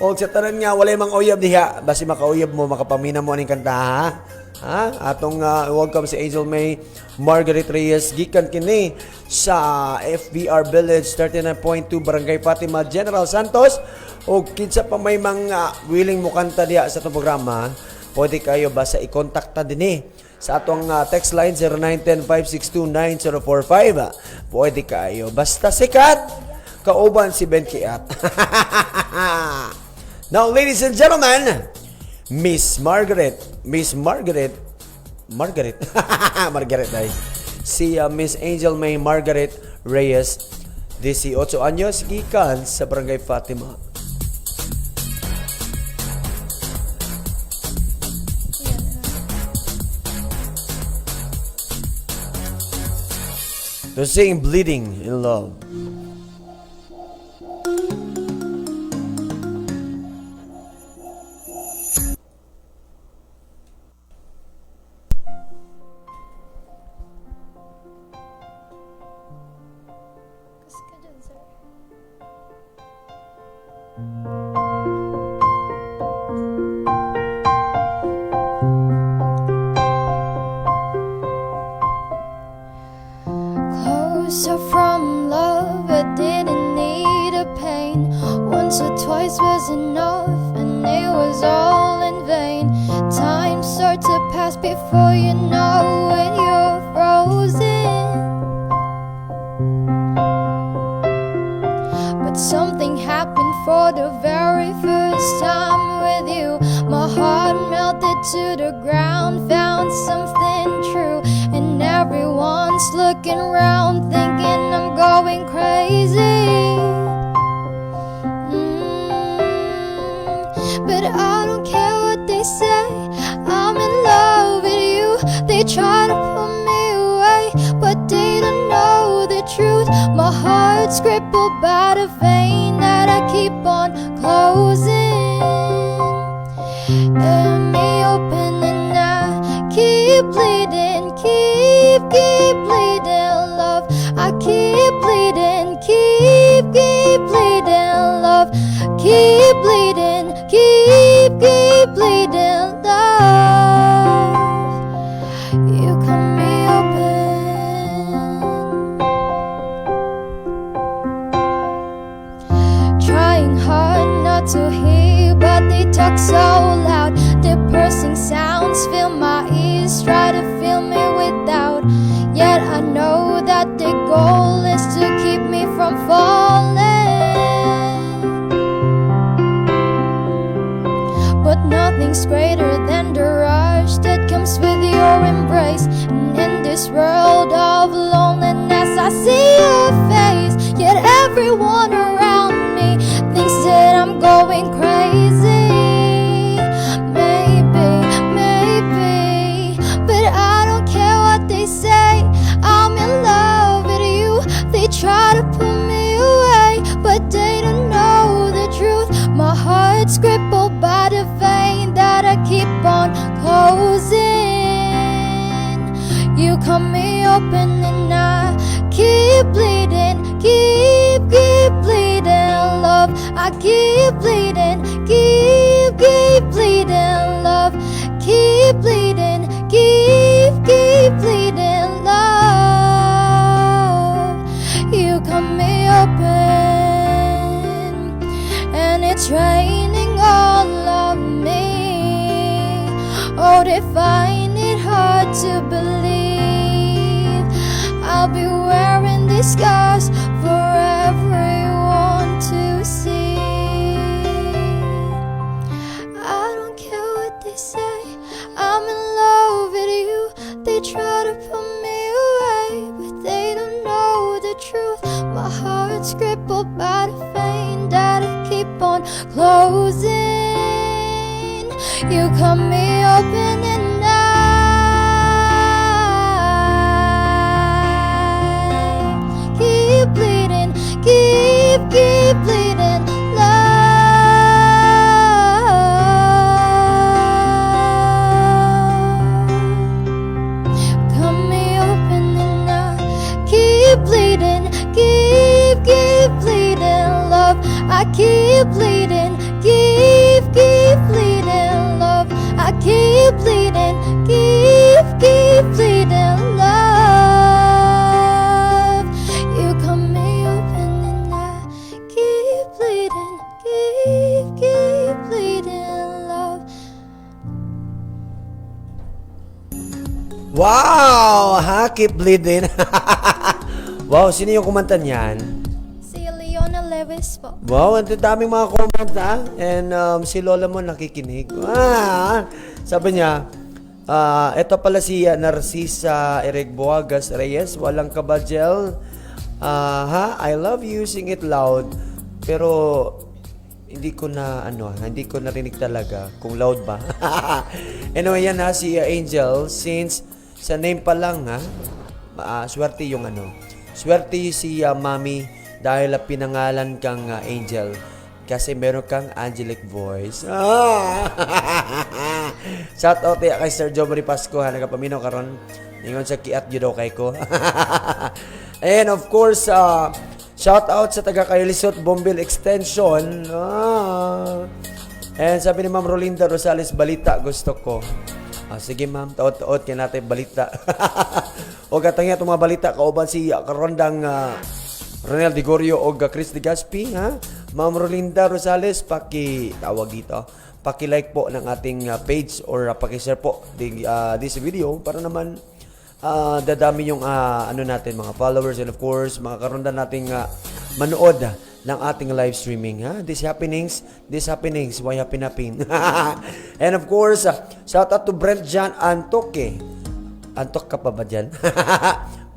O sa tanan nga, wala mang uyab diya. Basi makauyab mo, makapamina mo aning kanta, ha? Atong welcome si Angel May Margaret Reyes gikan kini sa FBR Village 39.2 Barangay Fatima General Santos. O kinsa pa may mga willing mo kanta diya sa itong programa, pwede kayo basta i-contacta din sa atong text line 0910-562-9045. Pwede kayo basta sikat kauban si Ben Kiat. Now, ladies and gentlemen, Miss Margaret ay si Miss Angel May Margaret Reyes, 18 anyos, gikan sa Barangay Fatima. To sing Bleeding in Love. Closer from love, I didn't need a pain. Once or twice was enough, and it was all in vain. Time starts to pass before you know it, you're frozen. But something happened for the very first time with you. My heart melted to the ground, found something true. And everyone's looking around thinking I'm going crazy. But I don't care what they say, I'm in love with you. They try to pull me away, but they don't know the truth. My heart's crippled by the vein that I keep on closing. Let me open and I keep bleeding, keep bleeding, love. I keep bleeding, keep bleeding, love. Keep bleeding, keep bleeding, love. You cut me open. Trying hard not to hear, but they talk so loud. Their piercing sounds fill my ears, try to fill me without. Yet I know that their goal is to keep me from falling. But nothing's greater than the rush that comes with your embrace. And in this world of loneliness, I see your face. Yet everyone around me thinks that I'm going crazy. Maybe, but I don't care what they say. I'm in love with you. They try to pull me away, but they don't know the truth. My heart's crippled by the vein that I keep on closing. You cut me open and I keep bleeding, keep bleeding, love. I keep bleeding, keep bleeding, love. Keep bleeding, keep bleeding, love. You cut me open, and it's raining all of me. Oh, they find it hard to believe I'll be wearing these scars for everyone to see. I don't care what they say, I'm in love with you. They try to pull me away, but they don't know the truth. My heart's crippled by the vein that I keep on closing. You cut me open and I keep bleeding, keep bleeding, love. Cut me open and I keep bleeding, keep bleeding, love. I keep bleeding, keep bleeding, love. I keep bleeding, keep bleeding, love. You cut me open and I keep bleeding, keep bleeding, love. Wow! Ha? Keep bleeding. Wow, sino yung kumanta niyan? Si Leona Lewis po. Wow, ang daming mga comment ha. And si Lola mo nakikinig. Sabi niya, eto pala si Narcisa Eric Boagas Reyes, walang kabadjel. I love you, sing it loud. Pero hindi ko narinig talaga kung loud ba. Anyway, yan ha, si Angel, since sa name pa lang ha, swerte yung swerte si Mami dahil pinangalan kang Angel kasi meron kang angelic voice. Shout out kay Sir Jomari Pasco ha, nagapaminaw karon ingon sa kiat jud daw kay ko. And of course, Shout out sa taga Kailisot, Bombil Extension. And sabi ni Ma'am Rolinda Rosales, balita gusto ko. Sige ma'am, taot-taot kaya natin balita. O katangya itong mga balita, kauban si Karondang Ronel Digorio o Chris De Gaspi. Ma'am Rolinda Rosales, tawag dito. Paki-like po ng ating page or paki-share po this video para naman dadami yung natin mga followers and of course mga karonda nating manood ng ating live streaming. These happenings, why happen? And of course, shout out to Brent John Antoque. Antok ka pa ba dyan?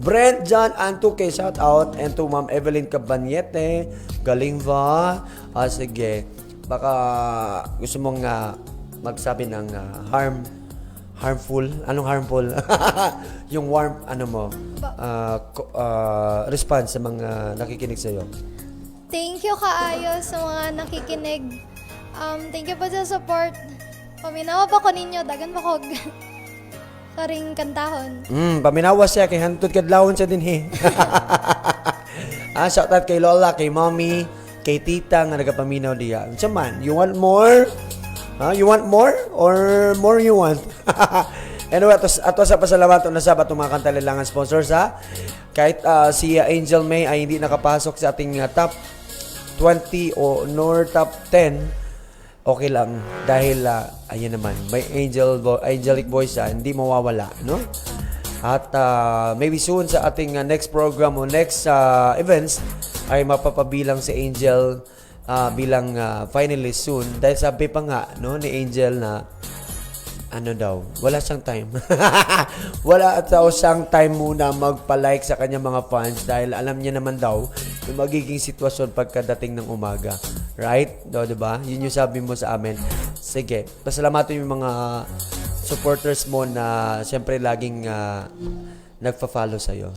Brent John Antoque, shout out. And to Ma'am Evelyn Cabanyete, galing ba? Sige, baka gusto mong magsabi ng harmful. Anong harmful? Yung warm, response sa mga nakikinig sa'yo. Thank you kaayo sa mga nakikinig. Thank you po sa support. Paminawa pa ko ninyo, dagan pa ko karing kantahon. Paminawa siya kay hantod kadlawon siya din shout out kay Lola, kay Mommy, kay Tita nga nagapaminaw diya. Unsa man, you want more? You want more? Or more you want? Anyway, ato sa pasalamat na sa batong mga kantalilangan sponsors Kahit si Angel May ay hindi nakapasok sa ating top 20 o nor top 10, okay lang dahil ayan naman, may angelic voice hindi mawawala, no? At maybe soon sa ating next program o next events ay mapapabilang si Angel bilang finalist soon dahil sabi pa nga no ni Angel na wala siyang time. Wala daw siyang time muna magpa-like sa kanyang mga fans dahil alam niya naman daw yung magiging sitwasyon pagkadating ng umaga. Right? Diba? Yun yung sabi mo sa amin. Sige, pasalamatan yung mga supporters mo na siyempre laging nagpa-follow sa'yo.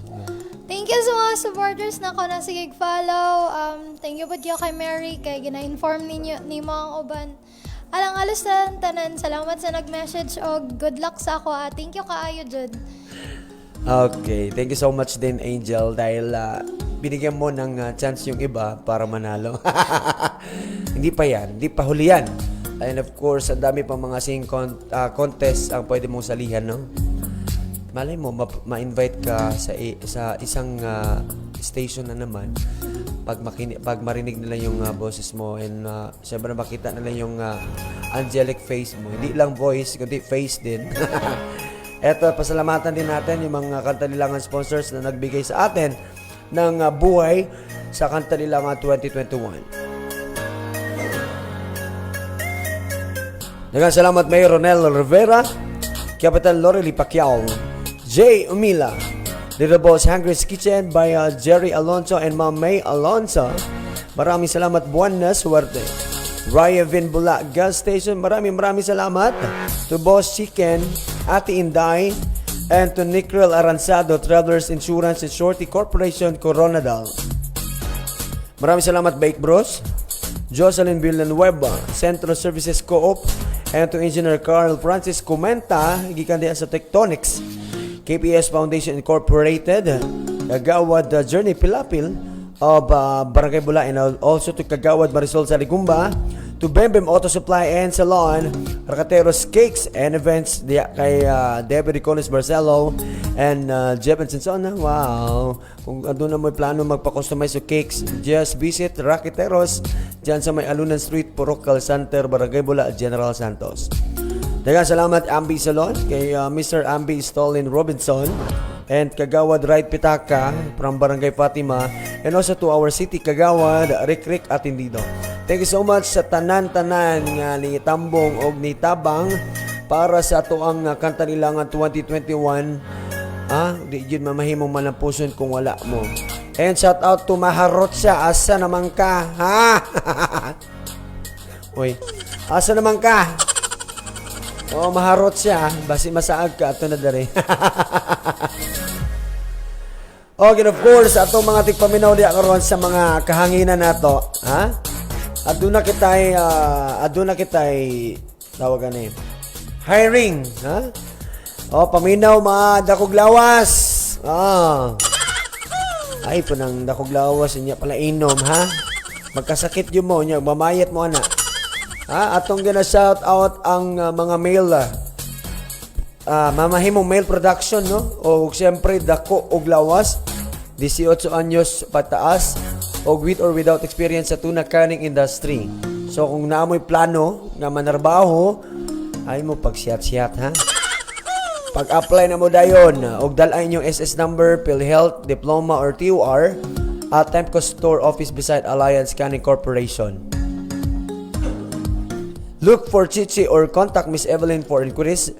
Thank you sa mga supporters na ako na sige follow. Thank you po diyo kay Mary kay gina-inform ninyo ni mga uban. Alang alos na tanan. Salamat sa nag-message o good luck sa ako. Thank you kaayo, Jud. Okay. Thank you so much din, Angel, dahil binigyan mo ng chance yung iba para manalo. Hindi pa yan. Hindi pa huli yan. And of course, ang dami pang mga singing contest ang pwede mong salihan, no? Malay mo, ma-invite ka sa isang station na naman. Pag marinig nila yung boses mo and syempre makita nila yung angelic face mo. Hindi lang voice, kundi face din. Eto, pasalamatan din natin yung mga kantalilangan sponsors na nagbigay sa atin ng buhay sa kantalilangan 2021. Daghang salamat Mayor Ronel Rivera, Capitan Lorely Pacquiao, Jay Umila, Little Boss Hungry's Kitchen by Jerry Alonso and Ma'am May Alonso. Maraming salamat Buwan na Suwerte. Raya Vinbula Gas Station. Maraming salamat to Boss Chicken, Ate Inday, and to Nickrel Aranzado, Travelers Insurance and Shorty Corporation, Coronadal. Maraming salamat Bake Bros, Jocelyn Villanueva, Centro Services Co-op, and to Engineer Carl Francis Comenta, gikan diya sa Tectonics, KPS Foundation Incorporated, Kagawad Journey Pilapil of Barangay Bula, and also to Kagawad Marisol Saligumba, to Bembem Auto Supply and Salon, Racateros Cakes and Events kay Debbie Ricones Marcelo and Jeff and Sensona. Wow! Kung doon na may plano magpa-customize yung cakes, just visit Racateros dyan sa may Alunan Street, Purok Center, Barangay Bula, General Santos. Daghang salamat Ambi Salon kay Mr. Ambi Stolin Robinson and Kagawad Right Pitaka from Barangay Fatima, and also to our city Kagawad Rick Atindido. Thank you so much sa tanan-tanan nga ni Tambong og ni Tabang para sa atoang kantalilangan 2021. Di yun mamahimong malampuson kung wala mo. And shout out to Maharot siya. Asa naman ka? Uy, asa naman ka? Maharot siya. Basi masaag ka. Ito na dari. Okay, of course, atong mga tigpaminaw diya karon sa mga kahanginan nato. Aduna kitay tawagan ni hiring, paminaw mga dakog lawas. Ay, punang dakoglawas niya pala inom, ha? Magkasakit yun mo niya, mamayat mo, ana. Ha? Atong gina shout out ang mga male, mamahimong male production, no? O siyempre, dako og lawas, 18 anyos pataas, o with or without experience sa tuna canning industry. So, kung naamoy plano na manarbaho, ay mo pagsiyat-siyat, ha? Pag-apply na mo dayon, og dalay inyong SS number, PhilHealth, Diploma, or TUR at Temco Store Office beside Alliance Canning Corporation. Look for Chichi or contact Miss Evelyn for inquiries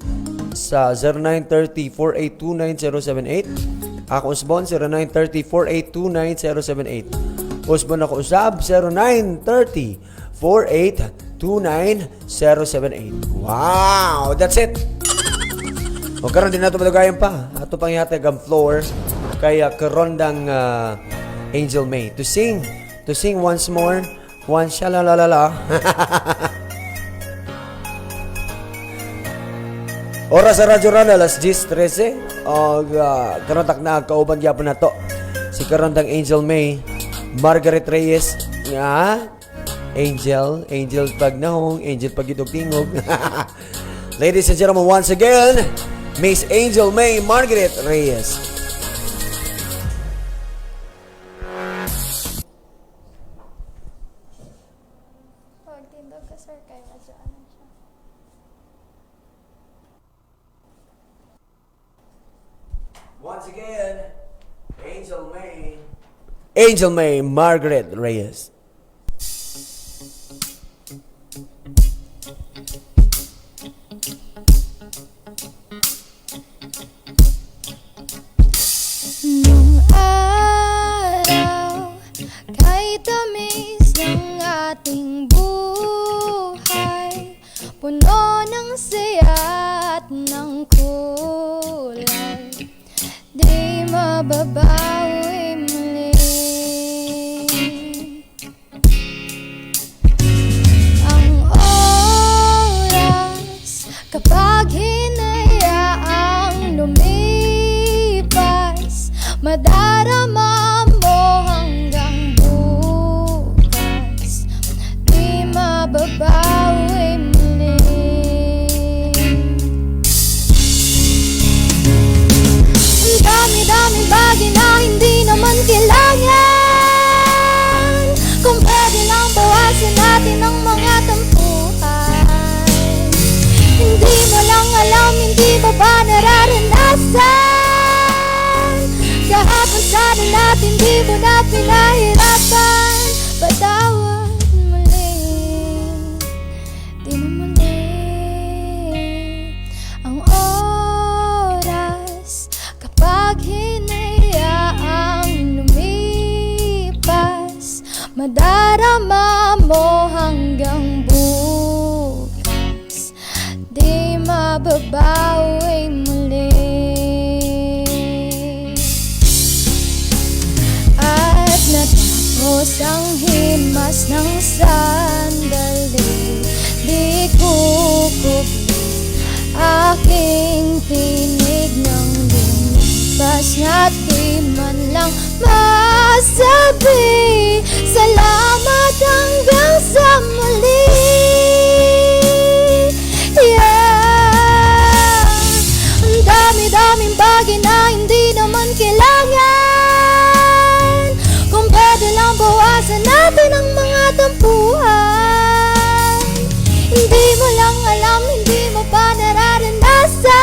sa 0930-4829-078. Ako usbon 0930-4829-078. Usbon ako usab 0930-4829-078. Wow! That's it! O karon din nato madugayan pa. Ato pang ihatag ang floor kay karondang Angel May to sing once more, one shalalalala. Oras sa Radyo Rana, alas 10:13. Og karon tak na kauban gyapon nato si karondang Angel May, Margaret Reyes nga Angel pag nahong, Angel pag gidog-tingog. Ladies and gentlemen, once again, Miss Angel May Margaret Reyes. Pagtindog ka, sir, kay medyo ano siya. Once again, Angel May Margaret Reyes. Nung araw, kay tamis ng ating buhay, puno ng saya at ng kulay, di mababawi muli. Ang oras, kapag hinayaang lumipas, madarama mo hanggang bukas, di mababawi muli. Ang dami-daming bagay na hindi naman kailangan, kung pwede lang bawasan natin ang mga tampuhan. Hindi mo lang alam, hindi mo ba nararanasan? Kahapon sana natin, di mo na pinahirapan. Patawad muli, di na muli. Ang oras, kapag hinayaang lumipas, madarama mo hanggang bukas, di mababawi muli. At natapos ang himas ng sandali, di kukubli aking tinig ng lumipas, na di man lang masabi salamat hanggang sa muli. Yeah, ang dami-daming bagay na hindi naman kailangan, kung pwede lang bawasan natin ang mga tampuhan. Hindi mo lang alam, hindi mo pa nararanasan.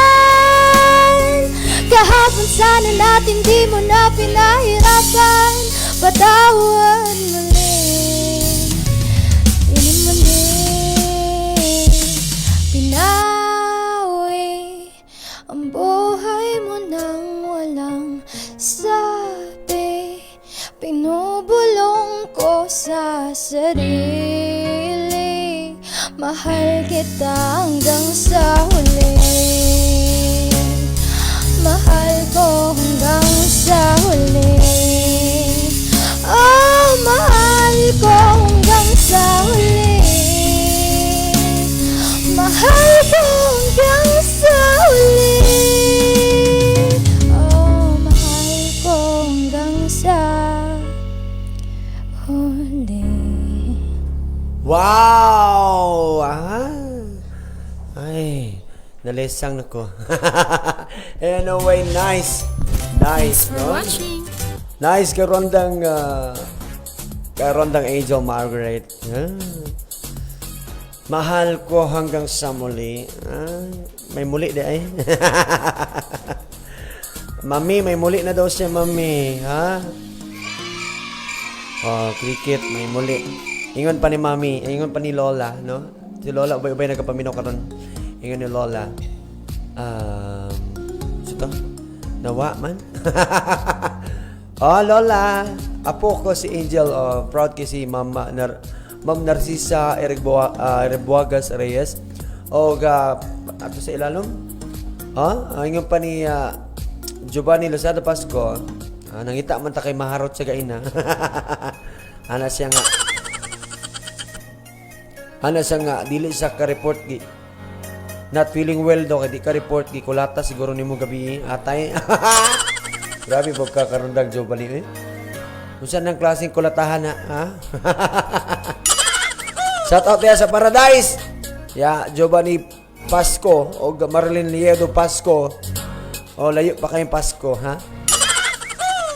Kahapon sana natin, di mo na pinahirapan. Patawad muli, di na muli. Pinawi ang buhay mo nang walang sabi. Pinubulong ko sa sarili, mahal kita hanggang sa huli. Mahal ko hanggang sa huli. Oh, mahal ko hanggang sa huli. Mahal ko hanggang sa huli. Oh, mahal ko hanggang sa Wow! Ay, nalesang na ko. Anyway, nice. Nice, no? Nice karondang Angel Margaret. Mahal ko hanggang sa muli. May muli di ay. Mami, may muli na daw siya, mami. Ha? Oh, cricket, may muli. Ingon pa ni mami, ingon pa ni Lola, no? Si Lola, ubay-ubay nagkapaminaw karon. Ingon ni Lola. Sito? Nawa man? Oh, Lola. Apo ko si Angel. Oh, proud kasi Ma'am Narcisa Erbuagas Reyes. O ato sa ilalom. Ingon pa ni Giovanni Lozada Pasco. Nangita man ta kay maharot sa gaina. Ana siya nga dili sa ka-report gi. Not feeling well daw kay di ka report gi kulata siguro nimo gabi atay. Grabe pag kakarundag Giovanni eh. Unsa nang klaseng kulatahan na ha? Shout out ya sa Paradise. Giovanni Pasco o Marilyn Liedo Pasco. O layo pa kayong Pasko ha?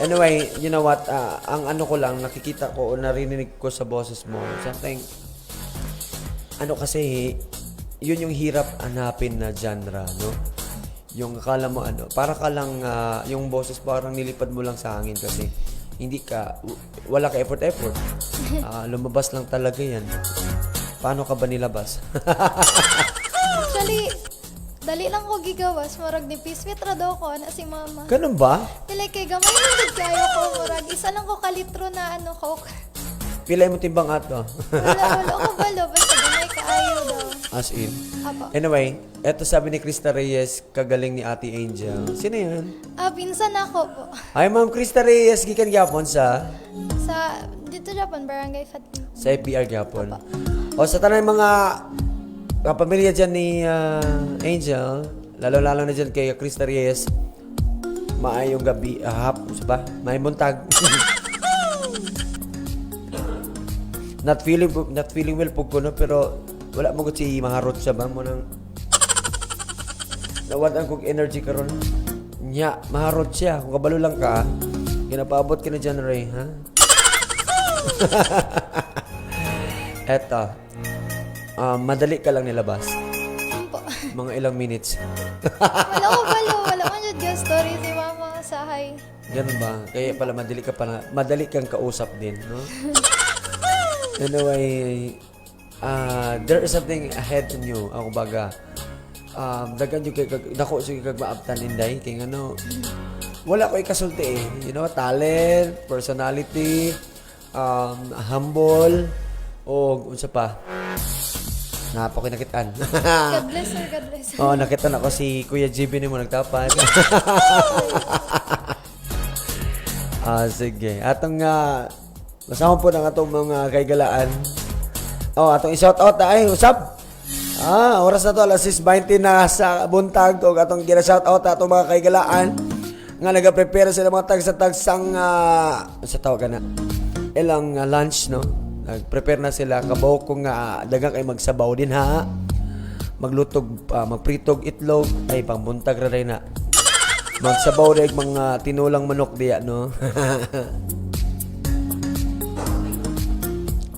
Anyway, you know what? Ang ano ko lang nakikita ko o narinig ko sa boses mo something kasi yun yung hirap hanapin na genre, no? Yung akala mo para ka lang yung boses parang nilipad mo lang sa hangin kasi wala ka effort. Lumabas lang talaga yan. Paano ka ba nilabas? Actually, dali lang ko gigawas. Murag ni Piswit ra daw ko na si mama. Ganun ba? Dili kay gamay lang kayo ko. Murag isa lang ko kalitro na coke. Pilay mo timbang ato. Wala ko balo. Basta gamay kaayo daw. As in? Apo. Anyway, eto sabi ni Krista Reyes, kagaling ni Ate Angel. Sino yan? Pinsan ako po. Ay, Ma'am Krista Reyes, gikan gyapon sa Dito Japan, Barangay Fatima. sa FPR gyapon. O sa tanang mga kapamilya dyan ni Angel, lalo-lalo na dyan kay Krista Reyes, maayong gabi, may buntag. Not feeling well po ko, no? Pero wala mo si maharot siya ba mo nang nawadan kong energy karon. Nya, maharot siya. Kung kabalo lang ka, kinapaabot ka na dyan, Ray, ha? Eto. Madali ka lang nilabas. Po. Mga ilang minutes. Wala ko balo. Wala ko dyan story si mama sa hay. Ganun ba? Kaya pala madali kang kausap din, no? Anyway, there is something ahead in you. Ako baga, dagan yung dako siya kag maabtan inday kay wala ko ikasulti eh. You know, talent, personality, humble, o unsa pa. Napa ko nakitaan. God bless sir, God bless. Nakita na ko si Kuya JB ni mo nagtapan. Sige. Atong masama po ng atong mga kaigalaan. Atong i-shout out ay usap. Oras na to, alas 6:20 na sa buntag to. Atong gina-shout out atong mga kaigalaan nga nagaprepare sila mga tagsang sa tawag na ilang lunch, no? Nag-prepare na sila kabaw kung dagang kay magsabaw din ha. Maglutog, magpritog itlog ay pangbuntag ra na. Magsabaw rin mga tinulang manok diya, no?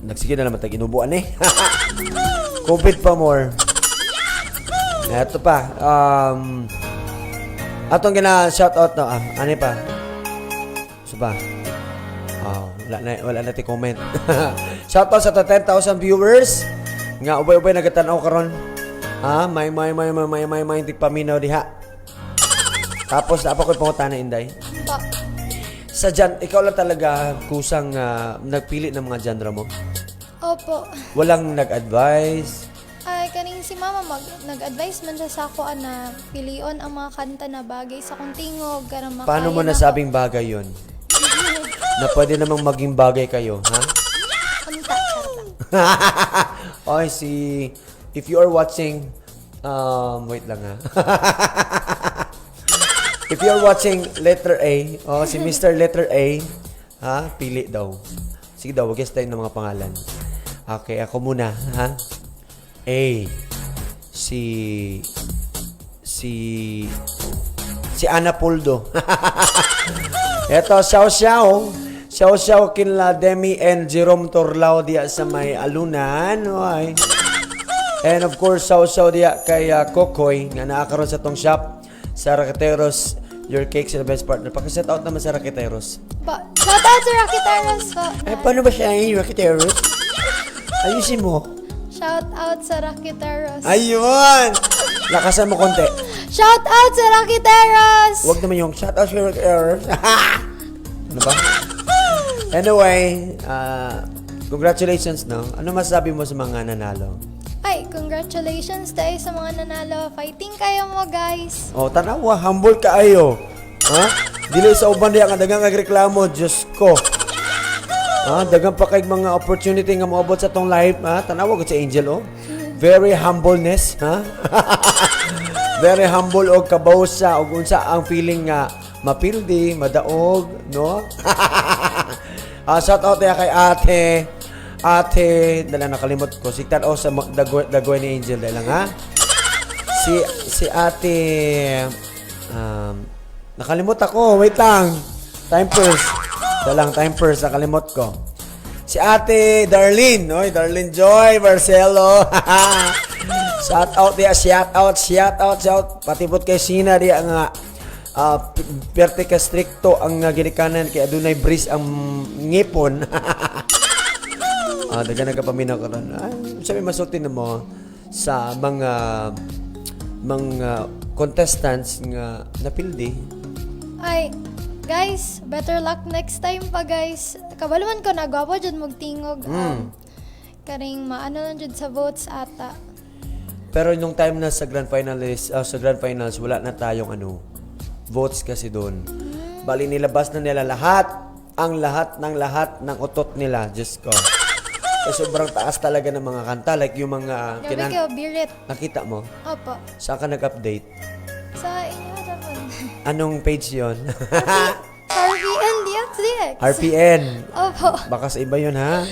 Nagsige na naman tag-inubuan eh. COVID pa more. Ito pa. Atong gina-shoutout na. Ano pa? So ba? Wala na comment. Shoutout sa 10,000 viewers. Nga ubay-ubay nagatanaw karon. May paminaw diha. Tapos dapat ko pangutan na inday. Pa. Sa ikaw lang talaga kusang nagpili ng mga genre mo? Opo. Walang nag-advise? Ay, kaning si mama nag-advise man siya sa ako na pilion ang mga kanta na bagay sa kong tingog. Paano mo nasabing bagay yon? Na pwede namang maging bagay kayo, ha? Kanta, charla. If you are watching, wait lang ha. If you are watching letter A, si Mr. Letter A, pili daw. Sige daw, wag tayo ng mga pangalan. Okay, ako muna, ha? A. Si Ana Puldo. Eto, Xiao kinla Demi and Jerome Torlao diya sa may alunan. Oy. And of course, Xiao diya kay Kokoy nga naakaroon sa tong shop sa Raqueteros. Your cakes are the best partner. Paki-set out naman sa Raqueteros. Shout out sa Raqueteros po. Paano ba siya yung Raqueteros? Ayusin mo. Shout out sa Raqueteros. Ayun! Lakasan mo konti. Shout out sa Raqueteros! Huwag naman yung shout out sa Raqueteros. Ano ba? Anyway, congratulations, no? Ano masasabi mo sa mga nanalo? Ay, congratulations tayo sa mga nanalo. Fighting kayo mo, guys. Oh, tanawa, humble ka ayo. Ha? Dili sa uban diya nga dagang nagreklamo, Diyos ko. Ha? Dagang pa kay mga opportunity nga moabot sa tong life, ha? Tanawa ko si Angel, oh. Very humbleness, ha? Very humble og kabawsa og unsa ang feeling nga mapildi, madaog, no? Shout out kay Ate, dala nakalimot ko. Si Tan sa dagway ni Angel dala lang, ha? Si Ate nakalimot ako. Wait lang. Time first, nakalimot ko. Si Ate Darlene, oy, Darlene Joy Barcelo. Shout out. Patipot kay Sina diya nga perte ka stricto ang ginikanan kay adunay breeze ang ngipon. Daga nagapaminaw ka ron. Sabi masulti na mo sa mga contestants nga napildi. Ay, guys, better luck next time pa, guys. Kabaluman ko, nagwapo dyan magtingog. Karing maano lang dyan sa votes ata. Pero yung time na sa grand finals, wala na tayong votes kasi doon. Bali nilabas na nila lahat ng utot nila, Diyos ko. Kasi sobrang taas talaga ng mga kanta. Like yung mga... Grabe kayo, birit. Nakita mo? Opo. Saan ka nag-update? Sa inyo naman. Anong page yon? RPN DXDX. RPN. Opo. Baka sa iba yun, ha?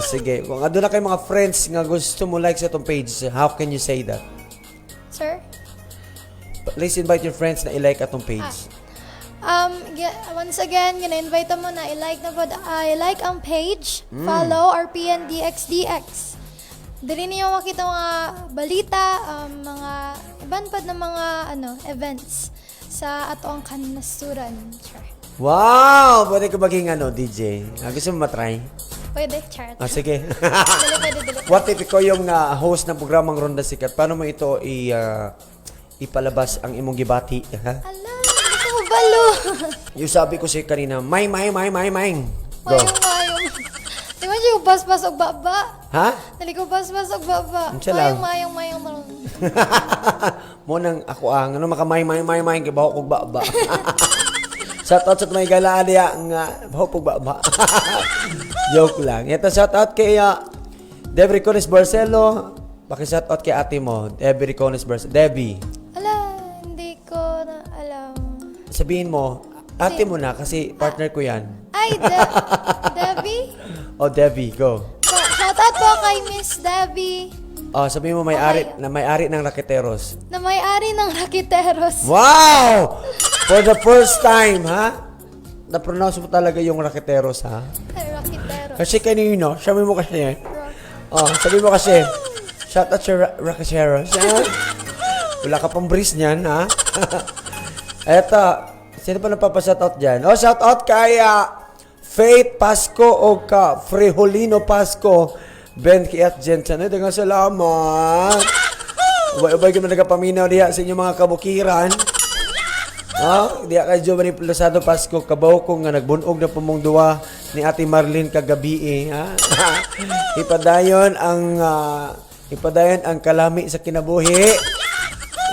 Sige. Kung ando na kayo mga friends nga gusto mo like sa itong page, how can you say that? Sir? Please invite your friends na i-like atong page. Once again, gina-invite mo na i-like ang page, follow RPN DXDX. Dili niyo makita mga balita, mga iban pa na mga events sa ato ang kanasuran. Sure. Wow! Pwede ka maging DJ. Gusto mo matry? Pwede, chart. Sige. Dili. What if ikaw yung host ng programang Ronda Sikat? Paano mo ito ipalabas ang imong gibati? Ha? Ala, hindi ko balo. Yung sabi ko siya kanina, Go. Mayong. Di ba siya ubas-bas og baba? Ha? Dali ko ubas-bas og baba. Unsa lang? Mayong. Mo nang ako makamay kibaho kog baba. Shout out sa may galaan diya nga baho kog baba. Joke lang. Ito shout out kay Debbie Ricones Barcelo. Paki-shout out kay ate mo, Debbie Ricones Barcelo. Debbie. Ala, hindi ko na alam. Sabihin mo, ate mo na kasi partner ko yan. Ay, Debbie? Oh, Debbie, go. Shout out po kay Miss Debbie. Oh, sabihin mo may-ari ng Raqueteros. Na may-ari ng Raqueteros. Wow! For the first time, ha? Na-pronounce mo talaga yung Raqueteros, ha? Ay, Raqueteros. Kasi kanino, sabi mo kasi, sabi mo kasi, shout out sa Raqueteros. Wala ka pang breeze niyan, ha? Eto, sino pa nagpapa-shout out dyan? Shout out kay Faith Pasco o ka Frejolino Pasco. Ben Kiat Jensen. Dagang salamat. Ubay-ubay kami nagapaminaw diya sa inyong mga kabukiran. Diya kay Giovanni Lozado Pasco. Kabaw ko nga nagbunog na pumong duwa ni Ate Marlene kagabi. Ipadayon ang kalami sa kinabuhi.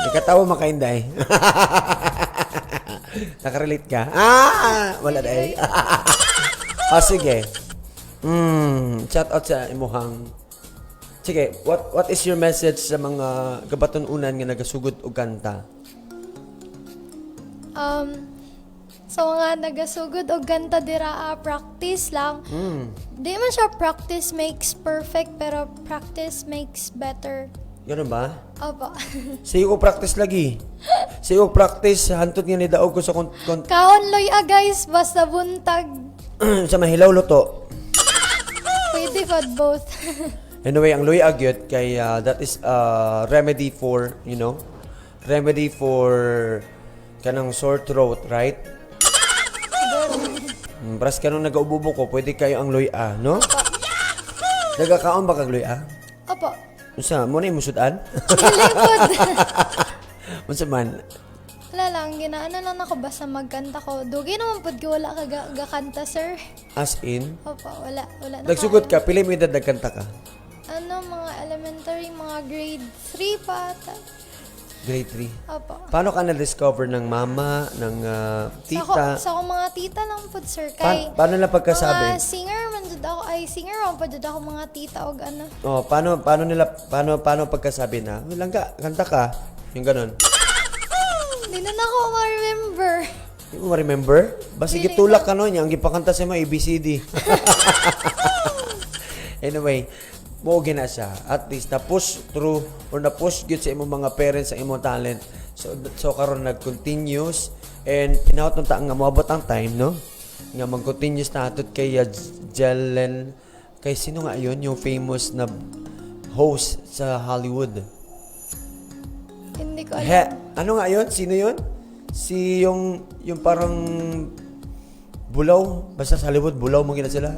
Nakatawa makainday. Nakarelate ka? Wala dahil. Sige. Shout out sa imuhang. Sige, what is your message sa mga gabaton-unan nga nagasugod og kanta? sa mga nagasugod og kanta dira, practice lang. Di man siya practice makes perfect, pero practice makes better. Ganun ba? Opo. Sige ko practice lagi. Sige ko practice, hantod nga ni daog ko sa Kaon loy guys, basta buntag. sa mahilaw luto. Pwede pod both. Anyway, ang luy agyot kay that is remedy for, remedy for kanang sore throat, right? Pras kanong nagaububo ko, pwede kayo ang luya, no? Nagakaon ba kag luya? Opo. Unsa, mo na imusudan? Lingkod. Unsa man? Wala lang, ginaano lang ako basta magkanta ko. Dugi naman pod ko wala ka gakanta, sir. As in? Opo, wala na. Nagsugod ka, pili mo edad nagkanta ka? Ano, mga elementary, mga grade 3 pa ata. Grade 3. Opo. Paano ka na-discover ng mama, ng tita? Sa ako mga tita lang po, sir. Kay Paano lang pagkasabi? mga singer man jud ako, singer man po jud ako mga tita og ano. Oh, paano pagkasabi na? Langga, kanta ka. Yung ganun. Hindi na ako ma-remember. Hindi mo ma-remember? Basta gitulak ka nun, yung gipakanta sa mga ABCD. Anyway, mo gina siya. At least na-push through or na-push good sa imong mga parents sa imong talent. So karon nag-continues and inaot nung taang nga moabot ang time, no? Nga mag-continues na atot kay Jelen. Kay sino nga yun? Yung famous na host sa Hollywood. Hindi ko alam. Ano nga yun? Sino yun? Si yung parang bulaw. Basta sa Hollywood, bulaw mo gina sila.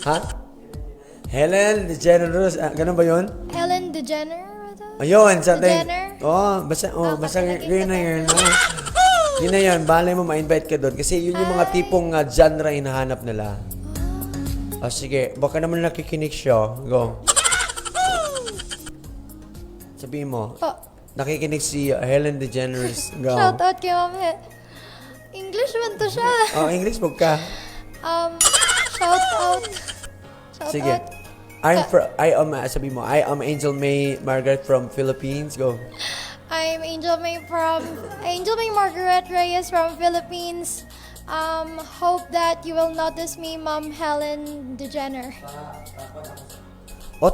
Ha? Ellen DeGeneres, ganun ba yun? Ellen DeGeneres? Ayun, something. DeGeneres? Basta yun na yun. Yun na yun, balay mo ma-invite ka doon. Kasi yun yung mga tipong genre hinahanap nila. Sige, baka naman nakikinig siya. Go. Sabihin mo, Po. nakikinig si Ellen DeGeneres. Go. Shout out kay mami. English man to siya. Oh, English mo ka. Shout out. Sige. Sabi mo, I am Angel May Margaret from Philippines. Go. I'm Angel May Margaret Reyes from Philippines. Hope that you will notice me, Ma'am Helen DeGener.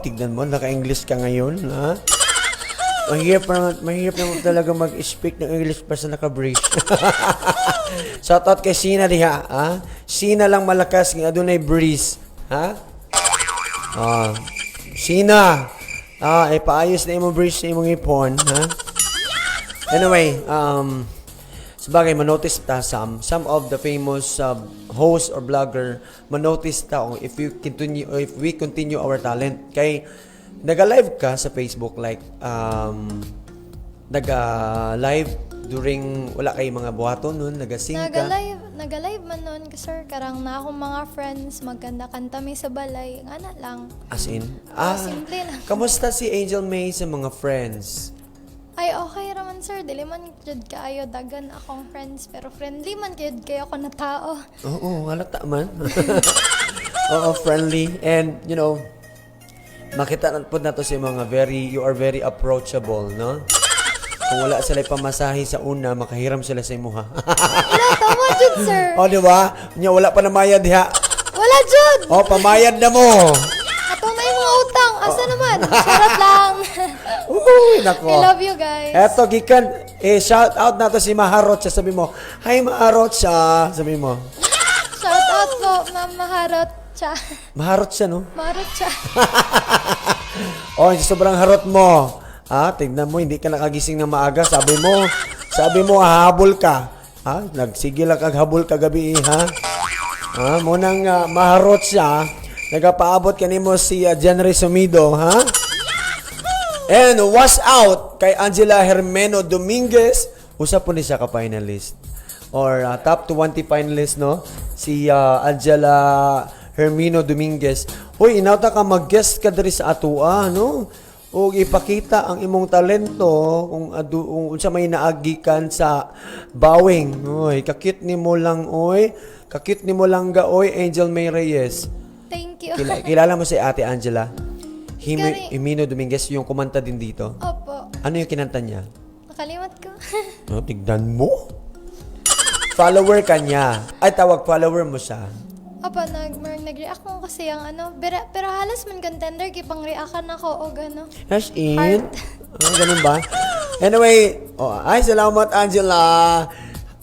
Tignan mo, naka-English ka ngayon, ha? Mahirap naman talaga mag-speak ng English basta naka-brace. Shoutout kay Sina diha, ha? Sina lang malakas ng adunay breeze, ha? Sina, paayos na imong breeze sa imong ipon, ha? Anyway, sabagay, manotice ta some of the famous host or blogger, manotice ta if we continue our talent. Kay naga-live ka sa Facebook like naga-live during wala kay mga buhaton nun, naga-sing ka. Nagalive man noon sir, karang na akong mga friends magkanta-kanta mi sa balay, ana lang. As in? Simple lang. Kamusta si Angel May sa mga friends? Ay, okay raman sir, dili man jud kaayo dagan akong friends, pero friendly man jud kayo ako na tao. Oo, halata man. Oo, friendly. And, makita po na to si mga you are very approachable, no? Kung wala sila pamasahe sa una, makahiram sila sa imuha. Wala, tama jud sir. O, di ba? Wala pa na mayad diha. Wala jud. O, pamayad na mo. Ato na yung mga utang. Asa naman? Charot lang. Uy, nako. I love you guys. Eto, gikan, shout out na to si Maharot siya. Sabi mo, hi Maharot siya. Sabi mo. Shout out po, Ma'am Maharot siya. Maharot siya, no? Maharot siya. Sobrang harot mo. Tignan mo, hindi ka nakagising ng maaga. Sabi mo, habol ka. Nagsige lang kaghabol kagabi, ha? Munang maharot siya. Nagapaabot kanimo si Jenry Sumido, ha? And was out kay Angela Hermeno Dominguez. Usa po ni siya ka-finalist. Or top 20 finalist, no? Si Angela Hermino Dominguez. Hoy, inawta ka mag-guest ka diri sa atua, no? O ipakita ang imong talento kung unsa may naagikan sa bawing. Oy, kakit nimo lang ga Angel May Reyes. Thank you. Kilala mo si Ate Angela? Hermino Dominguez, yung kumanta din dito. Opo. Ano yung kinanta niya? Nakalimat ko. Tignan mo. follower ka niya. Ay, tawag follower mo siya. Apa, nag-react ko kasi ang ano, pero halos man contender, kipang reactan ako o gano. As in? Heart. Ganun ba? Anyway, ay, salamat Angela.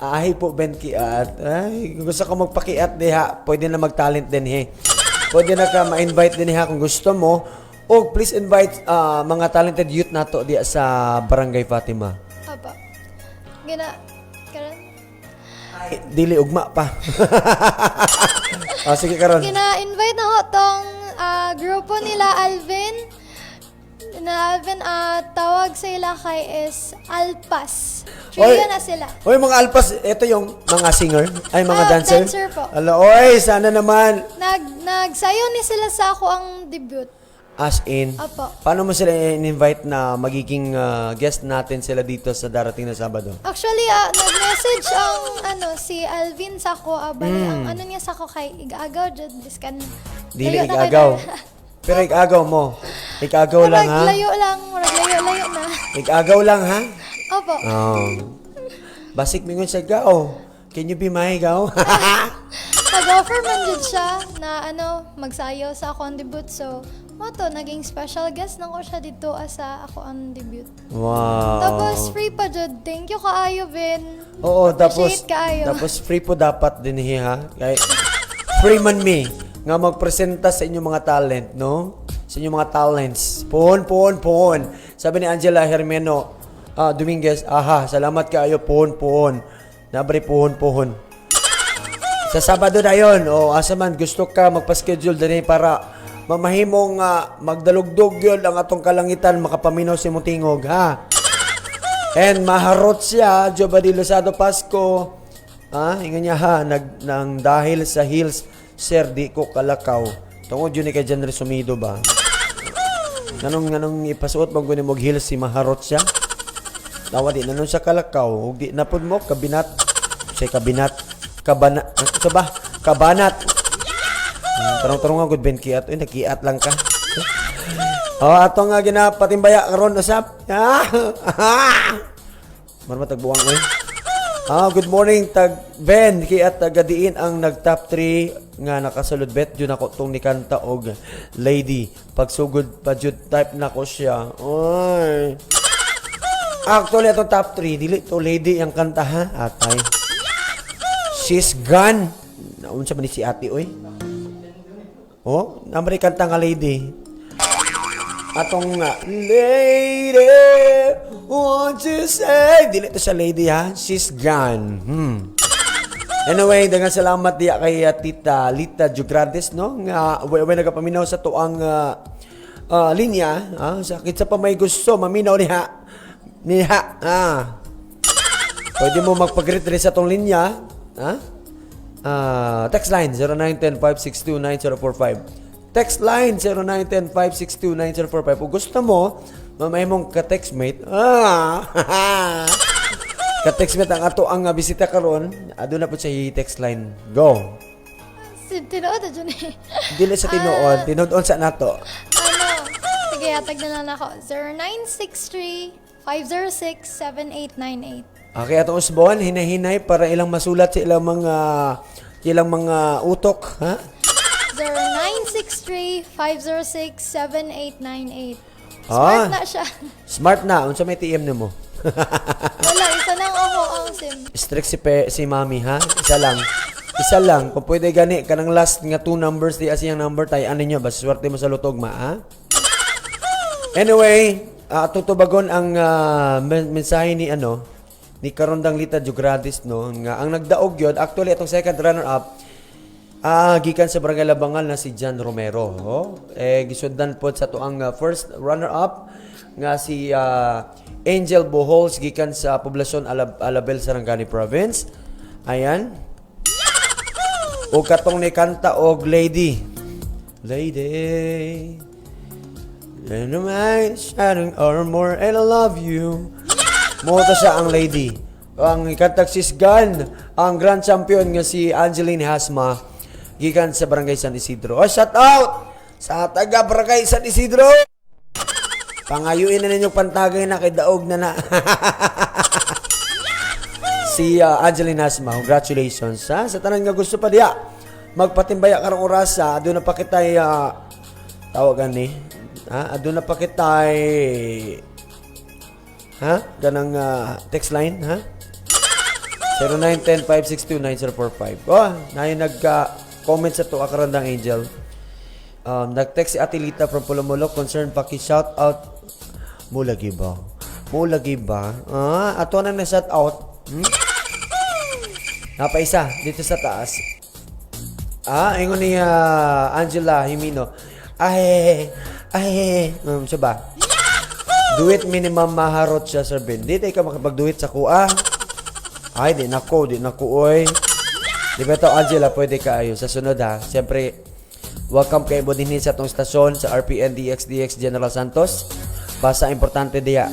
Ay po, Ben Kiat. Ay, kung gusto ka magpakiat diha, pwede na mag-talent din he. Pwede na ka ma-invite din ha kung gusto mo. O please invite mga talented youth nato diya sa Barangay Fatima. Apa. Karon. Ay, dili ugma pa. Sige karon. Invite na ko tong grupo nila Alvin. Tawag sila kay is Alpas. Trio na sila. Oy, mga Alpas, ito yung mga singer, ay mga dancer. Dancer po. Ala, oy, sana naman. Nagsayo ni sila sa ako ang debut. As in, Apo. paano mo sila in-invite na magiging guest natin sila dito sa darating na Sabado? Actually, nag-message ang si Alvin sa ako. Ang ano niya sa ako kay Igagaw. Diskan. Dili igagaw. Pero igagaw mo. Igagaw lang ha? Layo lang. Layo na. Igagaw lang ha? Opo. Basik mingon sa gaw. Can you be my gaw? Nag-offer man dyan siya na magsayo sa ako ang debut. So, naging special guest na ko siya dito sa ako ang debut. Wow. Tapos free pa dyan. Thank you kaayo, Ben. Oo, tapos Appreciate kaayo. free po dapat din ha. Kaya, free man me nga magpresenta sa inyong mga talent, no? Sa inyong mga talents. Pohon. Sabi ni Angela Hermeno Dominguez, salamat kaayo, pohon. Nabre pohon. Sa Sabado na yun, asa man gusto ka magpa-schedule din para mamahimong magdalugdog yun ang atong kalangitan, makapaminaw si Mutingog, ha? And maharot siya, Jobadi Lozado Pasco, ingan niya ha, nang dahil sa hills, sir, di ko kalakaw. Tungod yun ni kay Jan Resumido ba? Ganong ipasuot bang guni mog hills si maharot siya? Tawa di nanon sa kalakaw, ug di napod mo kabinat. Say kabinat, kabanat. Tarong-tarong nga good Ben Kiat. Uy, nagkiat lang ka. Atong nga ginapatimbaya karon usap. Marmatagbuwang oy. Good morning tag Ben Kiat tagadiin ang nag-top 3 nga nakasulod bet jud ako tong ni kanta og lady. Pagsugod pa jud type na ko siya. Oy. Actually atong top 3 dili to lady ang kanta ha. Atay. She's gone. Naunsa man ni si ate oy. Namari kanta nga lady. Atong lady, what you say? Dili to sa lady ha. She's gone. Anyway, daghang salamat diya kay Tita Lita Jugrantes, no? Nga way nagapaminaw sa tuang linya. Sakit sa pa may gusto, maminaw niha. Pwede mo magpag-greet rin sa tong linya. Text line 0910-562-9045. Text line 0910-562-9045. Kung gusto mo, mamay mong ka-textmate. Ka-textmate ang ato ang bisita karon. Doon na po sa text line. Go. Tinuod na dyan eh. Dili sa tinuod. Tinuod sa nato. Sige, atag na lang ako. 0963-506-7898. Okay, atong usbon, hinay-hinay para ilang masulat sa ilang mga utok, ha? 0963-506-7898. Smart na siya. Smart na. Unsa may TM nimo? Wala, isa lang ako ang SIM. Strict si Mami, ha? Isa lang. Kung pwede gani, kanang last nga 2 numbers, di asiyang number tayo. Ano nyo? Basta swerte mo sa lutog, ha? Anyway, tutubagon ang mensahe ni Karondang Lita Jugradis, no? Nga, ang nagdaog yun, actually, itong second runner-up, gikan sa Barangay Labangal na si John Romero. Gisundan po sa tuang first runner-up nga si Angel Bohols gikan sa poblasyon Alabel, Sarangani Province. Ayan. O katong ni kanta og Lady. Lady. And my shining armor and I love you. Mota siya ang Lady. Ang ikantag sisgan, ang grand champion nga si Angeline Hasma gikan sa Barangay San Isidro. Shout out sa taga Barangay San Isidro. Pangayuin na ninyong pantagay na kay daog na. si Angelina Asma. Congratulations ha. Sa tanan nga gusto pa diya magpatimbaya karong oras ha. Aduna pa kitay tawagan ni. Ha? Aduna pa kitay ganang text line ha. 0910-562-9045. Oh, nayon nagka-comment sa to akarandang Angel. Nag-text si Ate Lita from Pulumulok concern paki-shout out mo lagi ba? Ato na shout out. Napaisa dito sa taas. Ingon ni Angela Himino. Siya ba? Do it minimum maharot siya Sir Ben. Di tayo ka makapag-do it sa kuha. Ay, di nako, oy. Di ba ito, Angela, pwede ka ayo. Sa sunod ha, siyempre, welcome kay Bodinin sa itong stasyon sa RPN DX General Santos. Basta importante diya,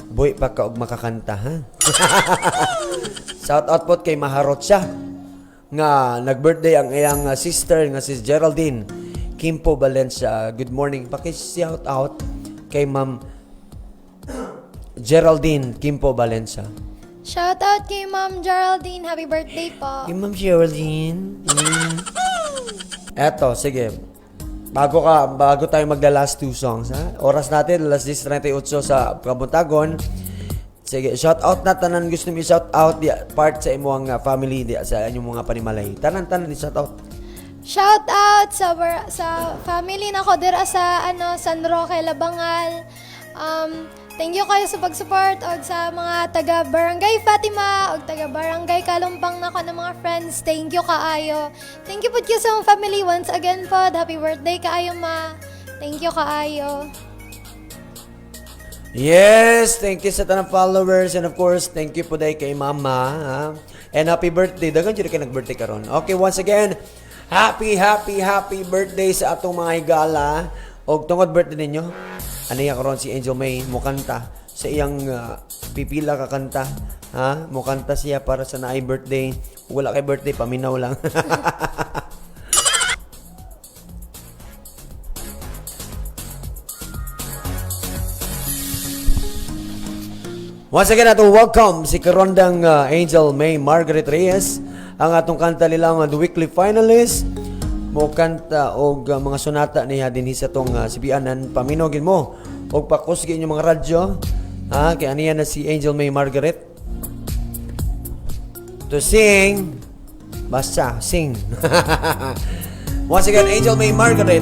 boy, pagka og makakanta, ha? Shout out po kay Maharot siya. Nga, nag-birthday ang iyang sister, nga si Geraldine Kimpo Valencia. Good morning. Paki-shout out kay Ma'am Geraldine Kimpo Valencia. Shout out kay Ma'am Geraldine. Happy birthday po. Kay Ma'am Geraldine. Eto, sige. Bago tayo magla-last 2 songs, ha? Oras natin, alas 10:38 sa Kabuntagon. Sige, shout out na tanan gusto mi shout out di part sa imong family di sa inyong mga panimalay. Tanan di shout out. Shout out sa family na ko dira sa San Roque, Labangal. Thank you kayo sa pag-support og sa mga taga Barangay Fatima og taga Barangay Kalumpang na ko ng mga friends. Thank you kaayo. Thank you po kayo sa mga family once again po. Happy birthday kaayo ma. Thank you kaayo. Yes, thank you sa tanang followers and of course, thank you po dahil kay Mama. Ha? And happy birthday. Dagan dyan kayo nag-birthday karon. Okay, once again, happy birthday sa atong mga higala. Og tungod birthday ninyo, aniya karon si Angel May mukanta sa iyang pipila ka kanta. Ha? Mukanta siya para sa naay birthday. Wala kay birthday, paminaw lang. Once again, atong welcome si karondang Angel May Margaret Reyes, ang atong kanta nilang the weekly finalist. Mo kanta og mga sonata niya dinhi sa tong sibianan. Paminogin mo og pakusgi inyo mga radyo. Ha, kay aniya na si Angel May Margaret to sing. Basta sing. Once again, Angel May Margaret.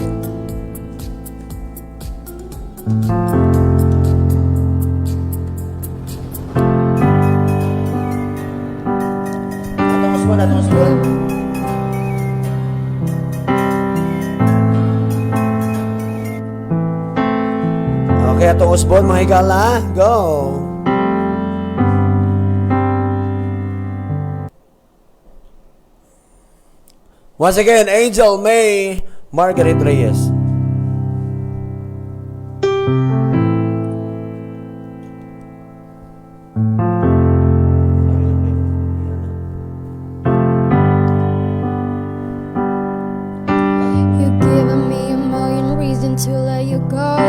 Okay, atong Usbon, mga higala. Go! Once again, Angel May Margaret Reyes. You've given me a million reasons to let you go.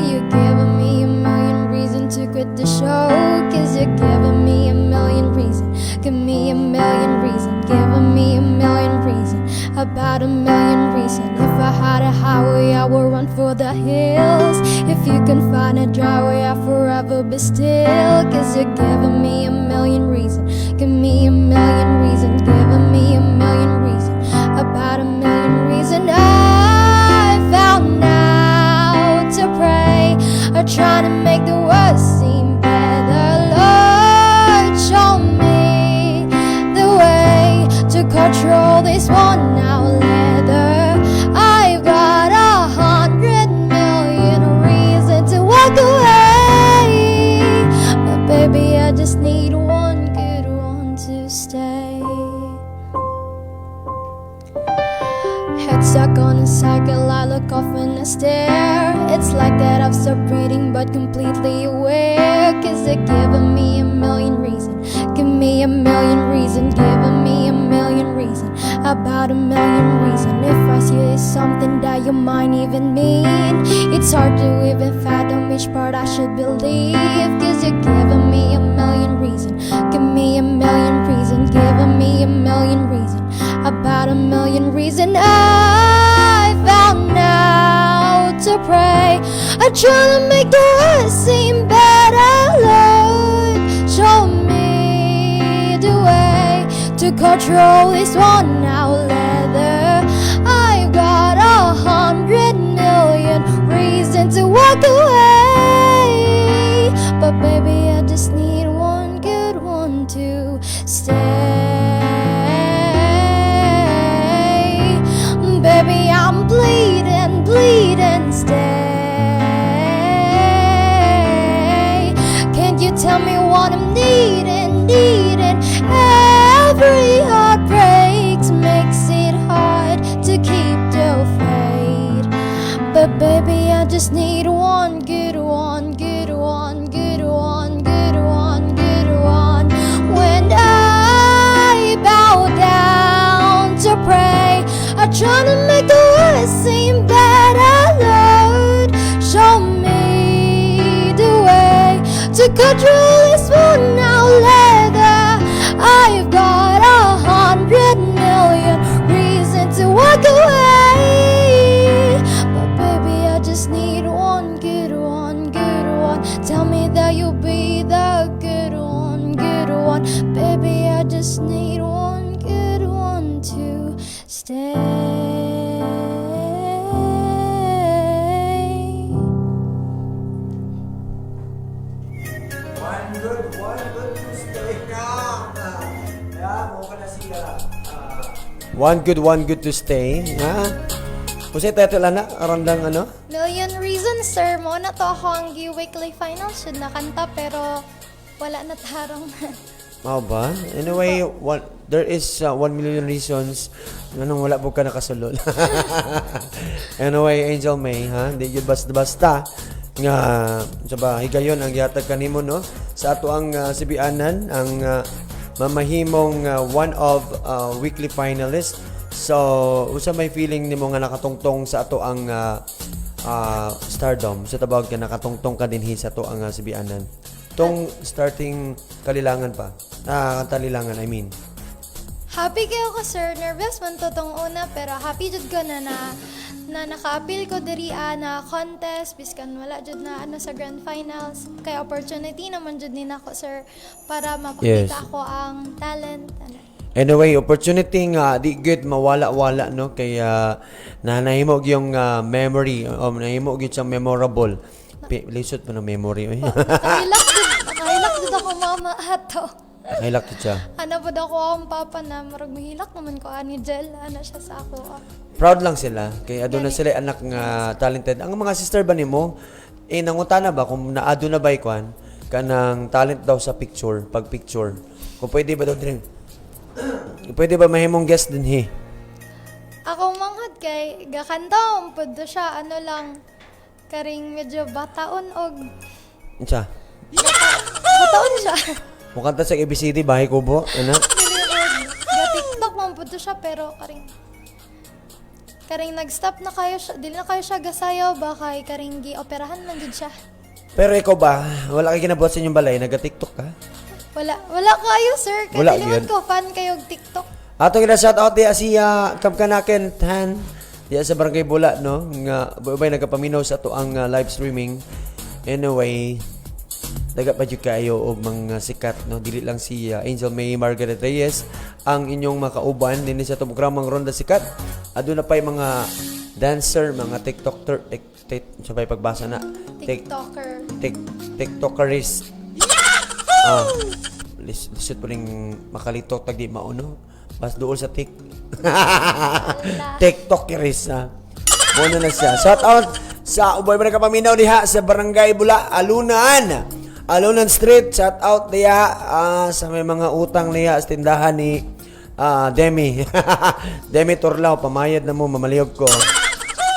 You've given me a million reasons to quit the show. Cause you're giving me a million reasons. Give me a million reasons. Giving me a million reasons. About a million reasons. If I had a highway, I would run for the hills. If you can find a dry way, I'll forever be still. Cause you're giving me a million reasons. Give me a million reasons. Giving me a million reasons. About a million reasons. I found out to pray, or trying to make the world seem better. Lord, show me the way to control this one now leather. I've got 100 million reasons to walk away, but baby, I just need one good one to stay. Head stuck on a cycle, I look off and I stare. It's like that I've stopped breathing but completely aware. Cause they're giving me a million reasons. Give me a million reasons. Giving me a million reasons. About a million reasons. If I see something that you might even mean, it's hard to even fathom which part I should believe. Cause you're giving me a million reasons. Give me a million reasons, giving me a million reasons, about a million reasons I found now to pray. I try to make the world seem better, Lord. Show me the way to control this one now leather. I've got 100 million reasons to walk away, but baby, I just need one good one to stay. Baby, I'm bleeding, bleeding, stay. Can't you tell me what I'm needing, needing? Every heartbreak makes it hard to keep the faith, but baby, I just need one good one, good one, good one, good one, good one. When I bow down to pray, I try to make the world seem better, Lord. Show me the way to control this one now leather. I've got 100 million reasons to walk away, but baby, I just need one good one, good one. Tell me that you'll be the good one, good one. Baby, I just need one good one to stay. One good to stay. Ha? Kasi title na, arandang ano? Million reasons, sir. Mo na to ako ang weekly finals. Should na kanta, pero wala na tarong. Mao ba? Anyway, there is 1 million reasons nganong wala po ka nakasulod. Anyway, Angel May, ha? Di yun basta nga saba higayon ang gihatag kanimo no sa ato ang sibianan ang mamahimong one of weekly finalist. So, usa may feeling nimo nga nakatungtong sa ato ang Stardom. Sa tabawag ka nakatungtong ka dinhi sa ato ang sibianan. Tong starting kalilangan pa. Kalilangan, I mean. Happy kayo ka, sir. Nervous man to tong una, pero happy jud ko na naka-appeal ko diri na contest biskan wala jud na ano sa grand finals. Kay opportunity naman jud ni nako, sir, para mapakita ko ang talent. Anyway, opportunity nga di good mawala-wala no kaya nahimo yung memory o nahimo gyud siyang memorable. Lisod pa ng memory. Nakahilak dito ako mama ato. Nakahilak to siya. Ano po daw ko ang papa na marag mahilak naman ko ani gel. Ano siya sa ako. Proud lang sila. Kaya aduna sila anak nga talented. Ang mga sister ba nimo, nangutana ba kung naado na ba ikwan kanang talent daw sa picture, pag picture. Kung pwede ba daw din. Pwede ba mahimong guest din he? Ako manghad kay gakanta pud siya ano lang karing medyo bataon og Unsa? bataon siya. Mukanta sa ABCD bahay kubo, ana. Ga-TikTok man pud siya pero karing nag-stop na kayo siya, dili na kayo siya gasayaw ba kay karing gi-operahan man gid siya. Pero ikaw ba, wala kay ginabuhat sa inyong balay, nag-TikTok ka? Wala kayo, sir. Kay Wala dili man yun. ko fan kayo og TikTok. Ato gina shout out diya siya Kamkanaken Tan diya sa Barangay Bula no nga ubay nagapaminaw sa ato ang live streaming. Anyway, daga pa jud kayo og mga sikat no dili lang si Angel May Margaret Reyes ang inyong makauban dinhi sa programang Ronda Sikat. Aduna pay mga dancer, mga TikToker, sabay pagbasa na. TikToker. TikTokerist. Lisod po rin makalitok tag di mauno. Bas doon sa TikTokeris ha. Muna na siya. Shout out sa ubay mo nagkapaminaw diha sa Barangay Bula, Alunan Street. Shout out diha sa may mga utang niya sa tindahan ni Demi. Demi Turlao, pamayad na mo, mamaliyog ko.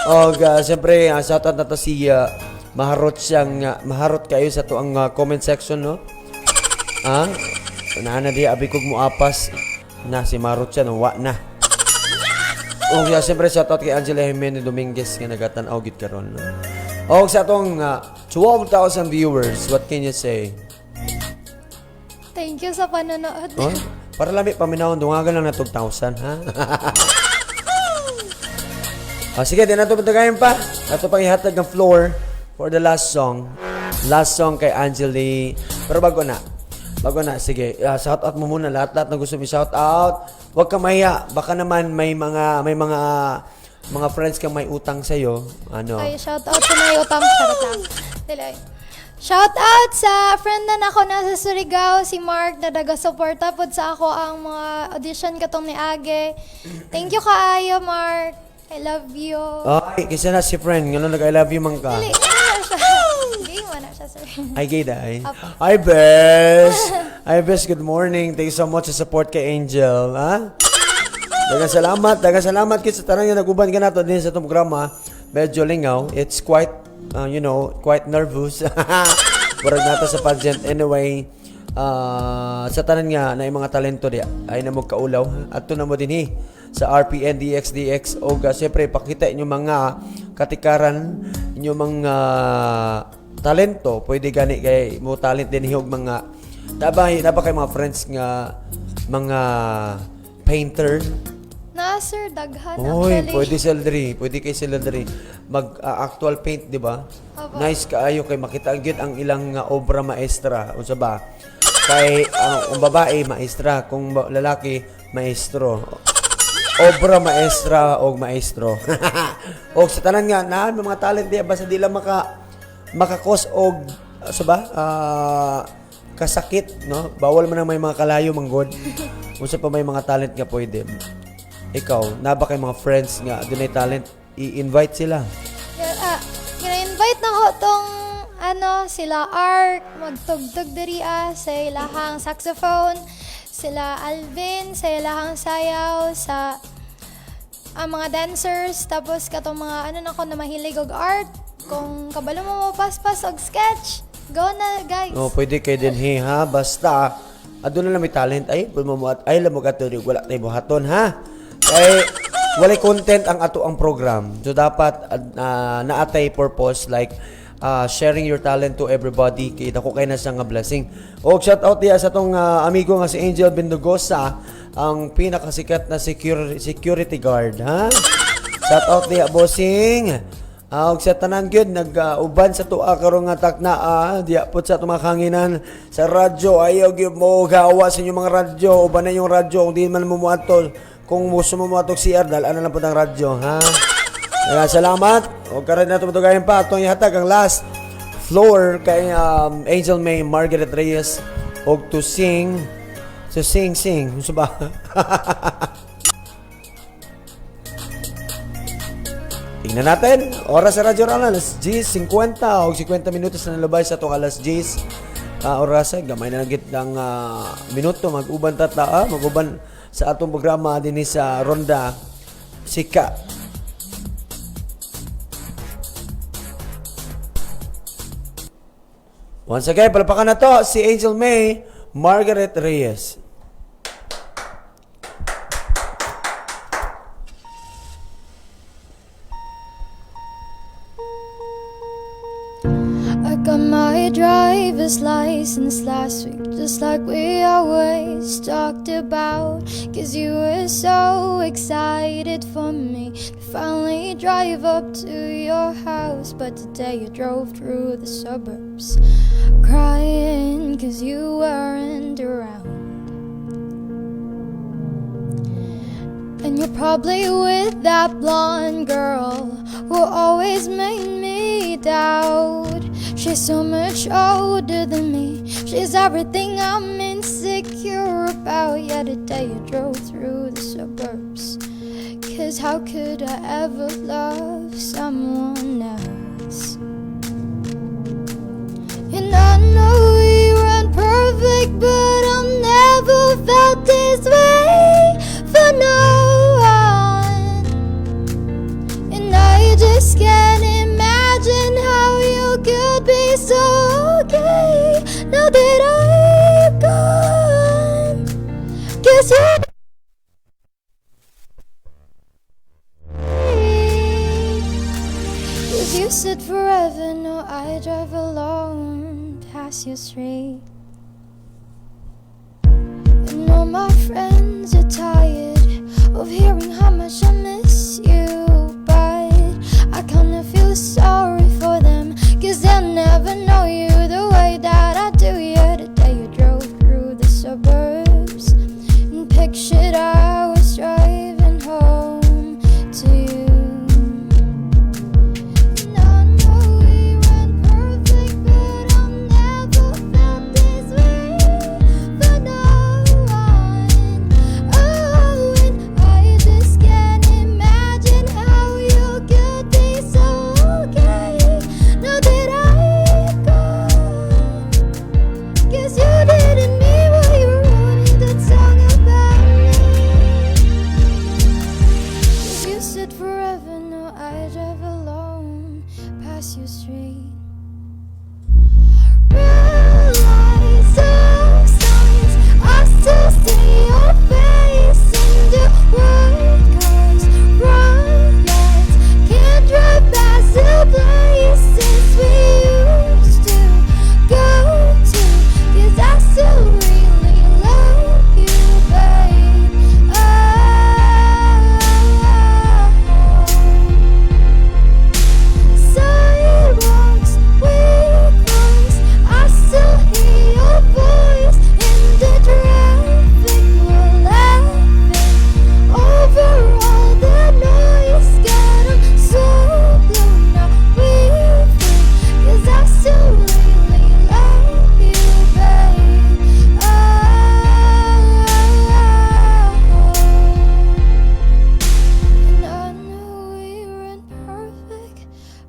O siyempre, shout out na to si Maharot kayo sa to ang comment section no. Nana di abikog mo apas na si Marot siya no wa na. O siyempre shout out kay Angela Jimenez Dominguez nga nagatan-aw gid karon. No? O sa atong 12,000 viewers, what can you say? Thank you sa panonood. Oh, para lami paminawon dungagan lang na 2,000 ha. Sige, din nato patagayan pa. Ato pang ihatag ng floor for the last song. Last song kay Angeli. Pero bago na, sige. Shout out mo muna lahat na gusto mo shout out. Huwag ka mahiya. Baka naman may mga friends kang may utang sa iyo. Ano? Ay, shout out sa may utang. Charot lang. Dili. Shout out sa friend na nako nasa Surigao, si Mark, na daga-suporta pod sa ako ang mga audition katong ni Age. Thank you kaayo, Mark. I love you. Ay, kisa na si friend. Ngano nag-I love you man ka. Dili, ano siya? Hindi mo na siya, sir. Ay, gay day. Hi, Bes. Hi, Bes. Good morning. Thank you so much sa support kay Angel. Ha? Dagang salamat. Kasi tarang yung nag-uban ka na to din sa itong programa. Medyo lingaw. It's quite, quite nervous. Barag nato sa pageant. Anyway, sa tanan nga na yung mga talento di ay na mo kaulaw. At to na mo din sa RPN DXDX o siyempre pakita inyo mga katikaran, inyo mga talento. Pwede gani kay mo talent din hiyog mga dabay kay mga friends nga mga painter. Na, sir, daghan Oy, actually. pwede kay Celery mag actual paint, di ba? Opo. Nice kaayo kay makita gyud ang ilang obra maestra. Unsa ba? Kay ang babae maestra, kung lalaki maestro. Obra maestra o maestro. O sa tanan nga na mga talent diya basta di lang makakos og kasakit, no? Bawal man ang may mga kalayo manggod. Unsa pa may mga talent nga pwede. Ikaw, na ba kay mga friends nga dunay talent, i-invite sila. Gina-invite na ko tong sila Art, magtugtog diri sa ilahang saxophone, sila Alvin, sa ilahang sayaw, sa mga dancers, tapos katong mga na mahilig og art, kung kabalo mo mapaspas og sketch, go na guys. No, pwede kay din ha, basta aduna lang may talent ay lamog ato wala tay buhaton ha. Kay walay content ang ato ang program. So dapat naatay purpose like sharing your talent to everybody. Kay dako kay na siya nga blessing. Og shout out diya sa tong amigo nga si Angel Bindugosa, ang pinakasikat na security guard, ha? Shout out diya bossing. Og sa tanan gyud nag-uban sa tuwa karon nga takna diya pud sa tumakanginan sa radyo. Ayaw gyud mo gawa sa inyong mga radyo. Uban na yung radyo kung di man mo muatol. Kung gusto mo mo atong CR, dalaan na lang po ng radyo, ha? Kaya salamat. Huwag ka rin na tumatugayin pa. Itong ihatag ang last floor kay Angel May Margaret Reyes. Huwag to sing. So sing. Gusto ba? Tingnan natin. Oras sa radyo ron, alas 10:50 o 50 minutos na nalabay sa itong alas 10. Oras gamay na nagit ng minuto. Mag-uban mag-uban sa atong programa din sa Ronda Sika. Once again, palapakan na to si Angel May Margaret Reyes. I got my driver's license last week, just like we always talked about. 'Cause you were so excited for me to finally drive up to your house. But today you drove through the suburbs, crying 'cause you weren't around. And you're probably with that blonde girl who always made me doubt. She's so much older than me. She's everything I'm insecure about. Yeah, today you drove through the suburbs. 'Cause how could I ever love someone else? And I know we weren't perfect, but I've never felt this way for no one. And I just can't imagine how you could be so okay now that I'm gone. 'Cause you said forever, no, I drive alone past your street. know my friends are tired of hearing how much I miss you, but I kinda feel sorry for them, 'cause they'll never know you the way that I do. Yeah, the day you drove through the suburbs and pictured I was driving home to you. And I know we weren't perfect, but I've never felt this way for no one. Oh, and I just can't imagine how you could be so okay now that I'm gone. 'Cause you didn't mean what you wrote in that song about me. 'Cause you said forever, no, I drive alone past your street. Red lights, stop signs, I still see your face in the white cars, bright lights. Can't drive past the places we used to go to, 'cause I still really love you, babe. Sidewalks, we cross, I still hear your voice in the traffic. We're laughing over all the noise. God, I'm so blue now, weeping, 'cause I still really love you, babe. And I know we weren't perfect,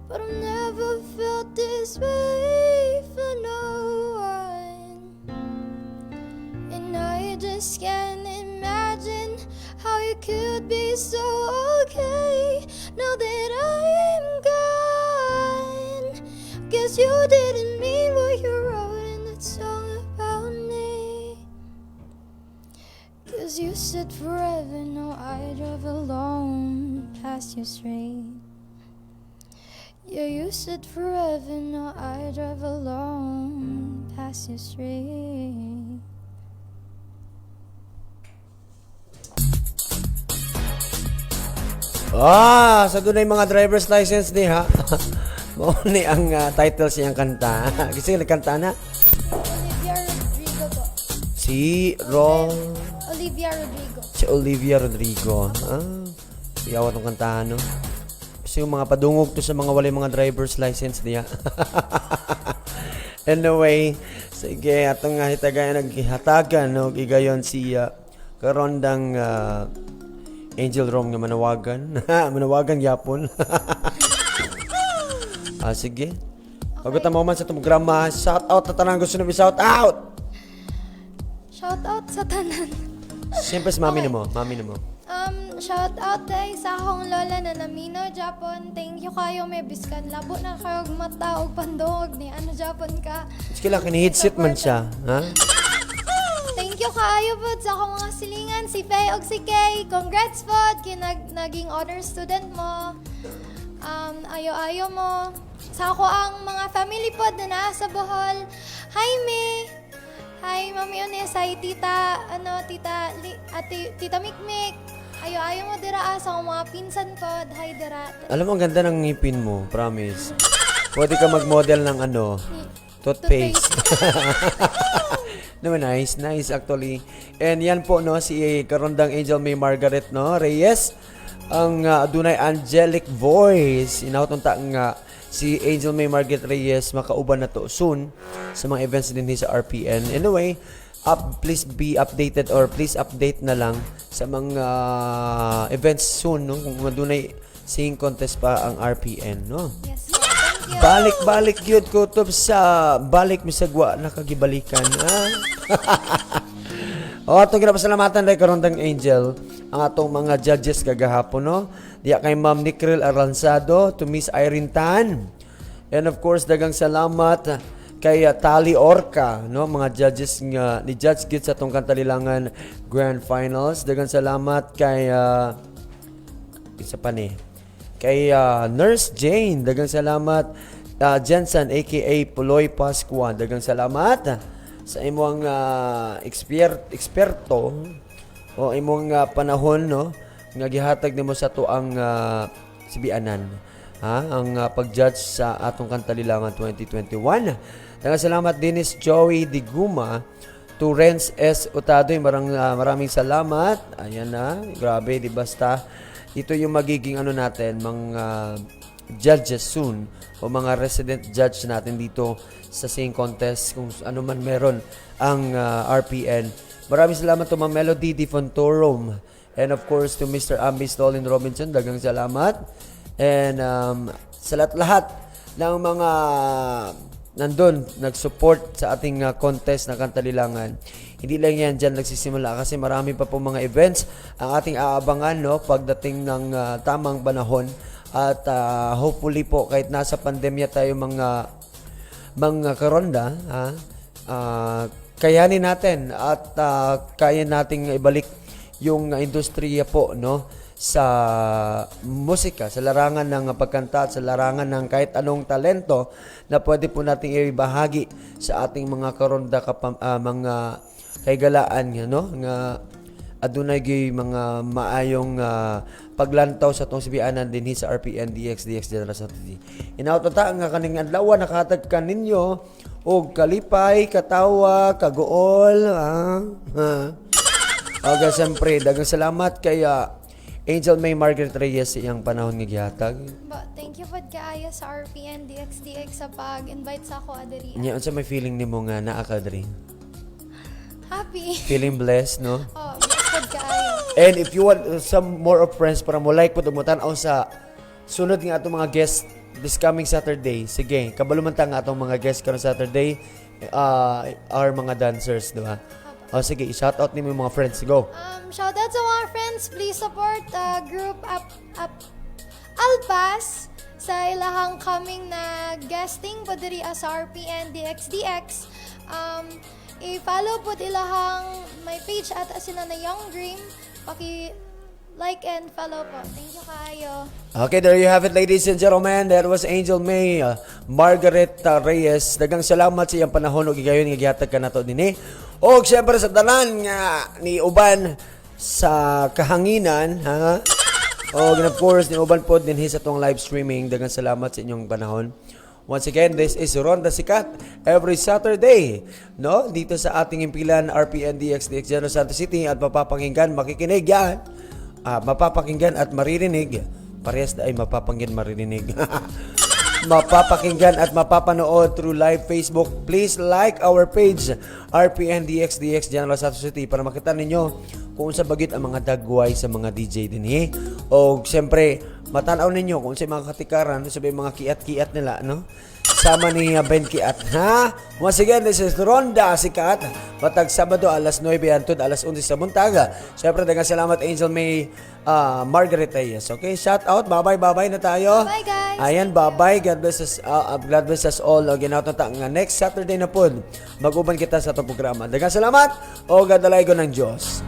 but I've never felt this way for no one. And I just can't imagine how you could be so okay now that I'm gone. 'Cause you didn't mean what you wrote in that song about me. 'Cause you said forever, no, I drive alone past your street. Yeah, you said forever, no, I drive alone past your street. Sa dunay mga driver's license ni ha. Mao ni ang title siyang kanta. Kasi nagkanta na Olivia Rodrigo po. si Olivia Rodrigo. si Olivia Rodrigo. Iyaw tong kantahan no. Kasi yung mga padungog to sa mga walay mga driver's license niya. Anyway, sige atong hitagayan naghihatagan no gigayon si karondang Angel Rom nga manawagan. Manawagan yapon. Sige. Pagkita mo man sa itong programa, shout out na tanang gusto namin shout out. Shout out sa tanan. Siyempre si mami na mo. Shout out day sa akong lola na namino Japon. Thank you kayo, may biskan labo na kayo mata og pandog ni ano Japon ka. Sige lang, kini-headset man siya. Ha? Thank you kaayo po sa akong mga silingan, si Faye og si Kay. Congrats po, naging honor student mo. Ayo-ayo mo. Sa ako ang mga family po na nasa Bohol. Hi, May. Hi, Mami Ones. Hi, Tita, Tita Mikmik. Ayo-ayo mo dira sa akong mga pinsan po. Hi, dira. Alam mo, ang ganda ng ngipin mo. Promise. Pwede ka mag-model ng toothpaste. Naman nice actually. And yan po no si karondang Angel May Margaret no Reyes ang adunay angelic voice. Inauton ta nga si Angel May Margaret Reyes makauban na to soon sa mga events din sa RPN. Anyway, please be updated or please update na lang sa mga events soon no kung adunay singing contest pa ang RPN no. Yes, thank you. Balik yun kutob sa balik misagwa nakagibalikan. Atong ginapasalamatan dahil karondang Angel ang atong mga judges kagahapon no. Diya kay Ma'am Nicril Aranzado, to Miss Irene Tan. And of course dagang salamat kay Tali Orca no mga judges nga ni Judge Git sa atong Kantalilangan Grand Finals. Dagang salamat kay isa pa ni kay Nurse Jane, dagang salamat. Jensen aka Puloy Pascuan, dagang salamat sa imong eksperto o imong panahon no nga gihatag nimo sa tuang sibianan ang pag-judge sa atong kantalilangan 2021. Daghang salamat Dennis Joey Diguma, to Renz S. Otadoy, maraming salamat. Ayan na, grabe, di basta ito yung magiging natin, mga judges soon o mga resident judge natin dito sa singing contest kung ano man meron ang RPN. Maraming salamat to Ma'am Melody Di Fontorum, and of course to Mr. Ambis Dolin Robinson, daghang salamat. And sa lahat ng mga nandun, nag-support sa ating contest na kantalilangan. Hindi lang yan dyan nagsisimula kasi marami pa po mga events ang ating aabangan no, pagdating ng tamang panahon. At hopefully po kahit nasa pandemya tayo mga karonda, kayanin natin at kaya nating ibalik yung industriya po no sa musika, sa larangan ng pagkanta at sa larangan ng kahit anong talento na pwede po nating ibahagi sa ating mga karonda mga kaygalaan no nga adunay gyud mga maayong paglantaw sa tong sibianan dinhi sa RPN DX General Santos. Inautata nga kaning adlaw nakahatag kaninyo og kalipay, katawa, kagool, aga siyempre daghang salamat kay Angel May Margaret Reyes iyang panahon nga gihatag. Thank you pod kaayo sa RPN DXDX sa pag-invite sa ako adiri. Nya unsa may feeling nimo nga naa ka diri? Happy. Feeling blessed, no? Oh, blessed pod kaayo. And if you want some more of friends para mo like pud mo tan-aw sa sunod nga atong mga guests this coming Saturday. Sige, kabalumantang nga atong mga guests karon Saturday are mga dancers, di ba? Oh, sige, i-shout out nimo yung mga friends. Go. Shout out sa mga friends. Please support group Alpas sa ilahang coming na guesting po diri sa RPN DXDX. I-follow po ilahang my page at sila na Young Dream. Like and follow po. Thank you kayo. Okay, there you have it, ladies and gentlemen. That was Angel May Margaret Reyes. Daghang salamat sa iyang panahon ug gigayon nga gihatag ka nato dinhi. O siyempre sa tanan nga ni uban sa kahanginan, ha? O of course ni uban pod dinhi sa tong live streaming. Daghang salamat sa inyong panahon. Once again, this is Ronda Sikat every Saturday, no? Dito sa ating impilan RPN DXDX General Santos City at mapapakinggan, makikinig yan. Mapapakinggan at maririnig. Parehas na ay mapapakinggan, maririnig. Mapapakinggan at mapapanood through live Facebook. Please like our page RPN DXDX General Santos City para makita ninyo kung sa bagit ang mga dagway sa mga DJ din o siyempre matanaw ninyo kung sa mga katikaran sa mga kiat-kiat nila no sama ni Ben Kiat ha. Once again, this is Ronda Sikat matag Sabado alas 9 hangtod alas 11 sa buntaga. Siyempre daghang salamat Angel May Margaret Reyes. Okay, shout out, bye na tayo. Bye guys. Ayan, bye. God bless us all. Ginaot na nga next Saturday na pod. Mag-uban kita sa itong programa. Daghang salamat o gadalaygo ng Diyos.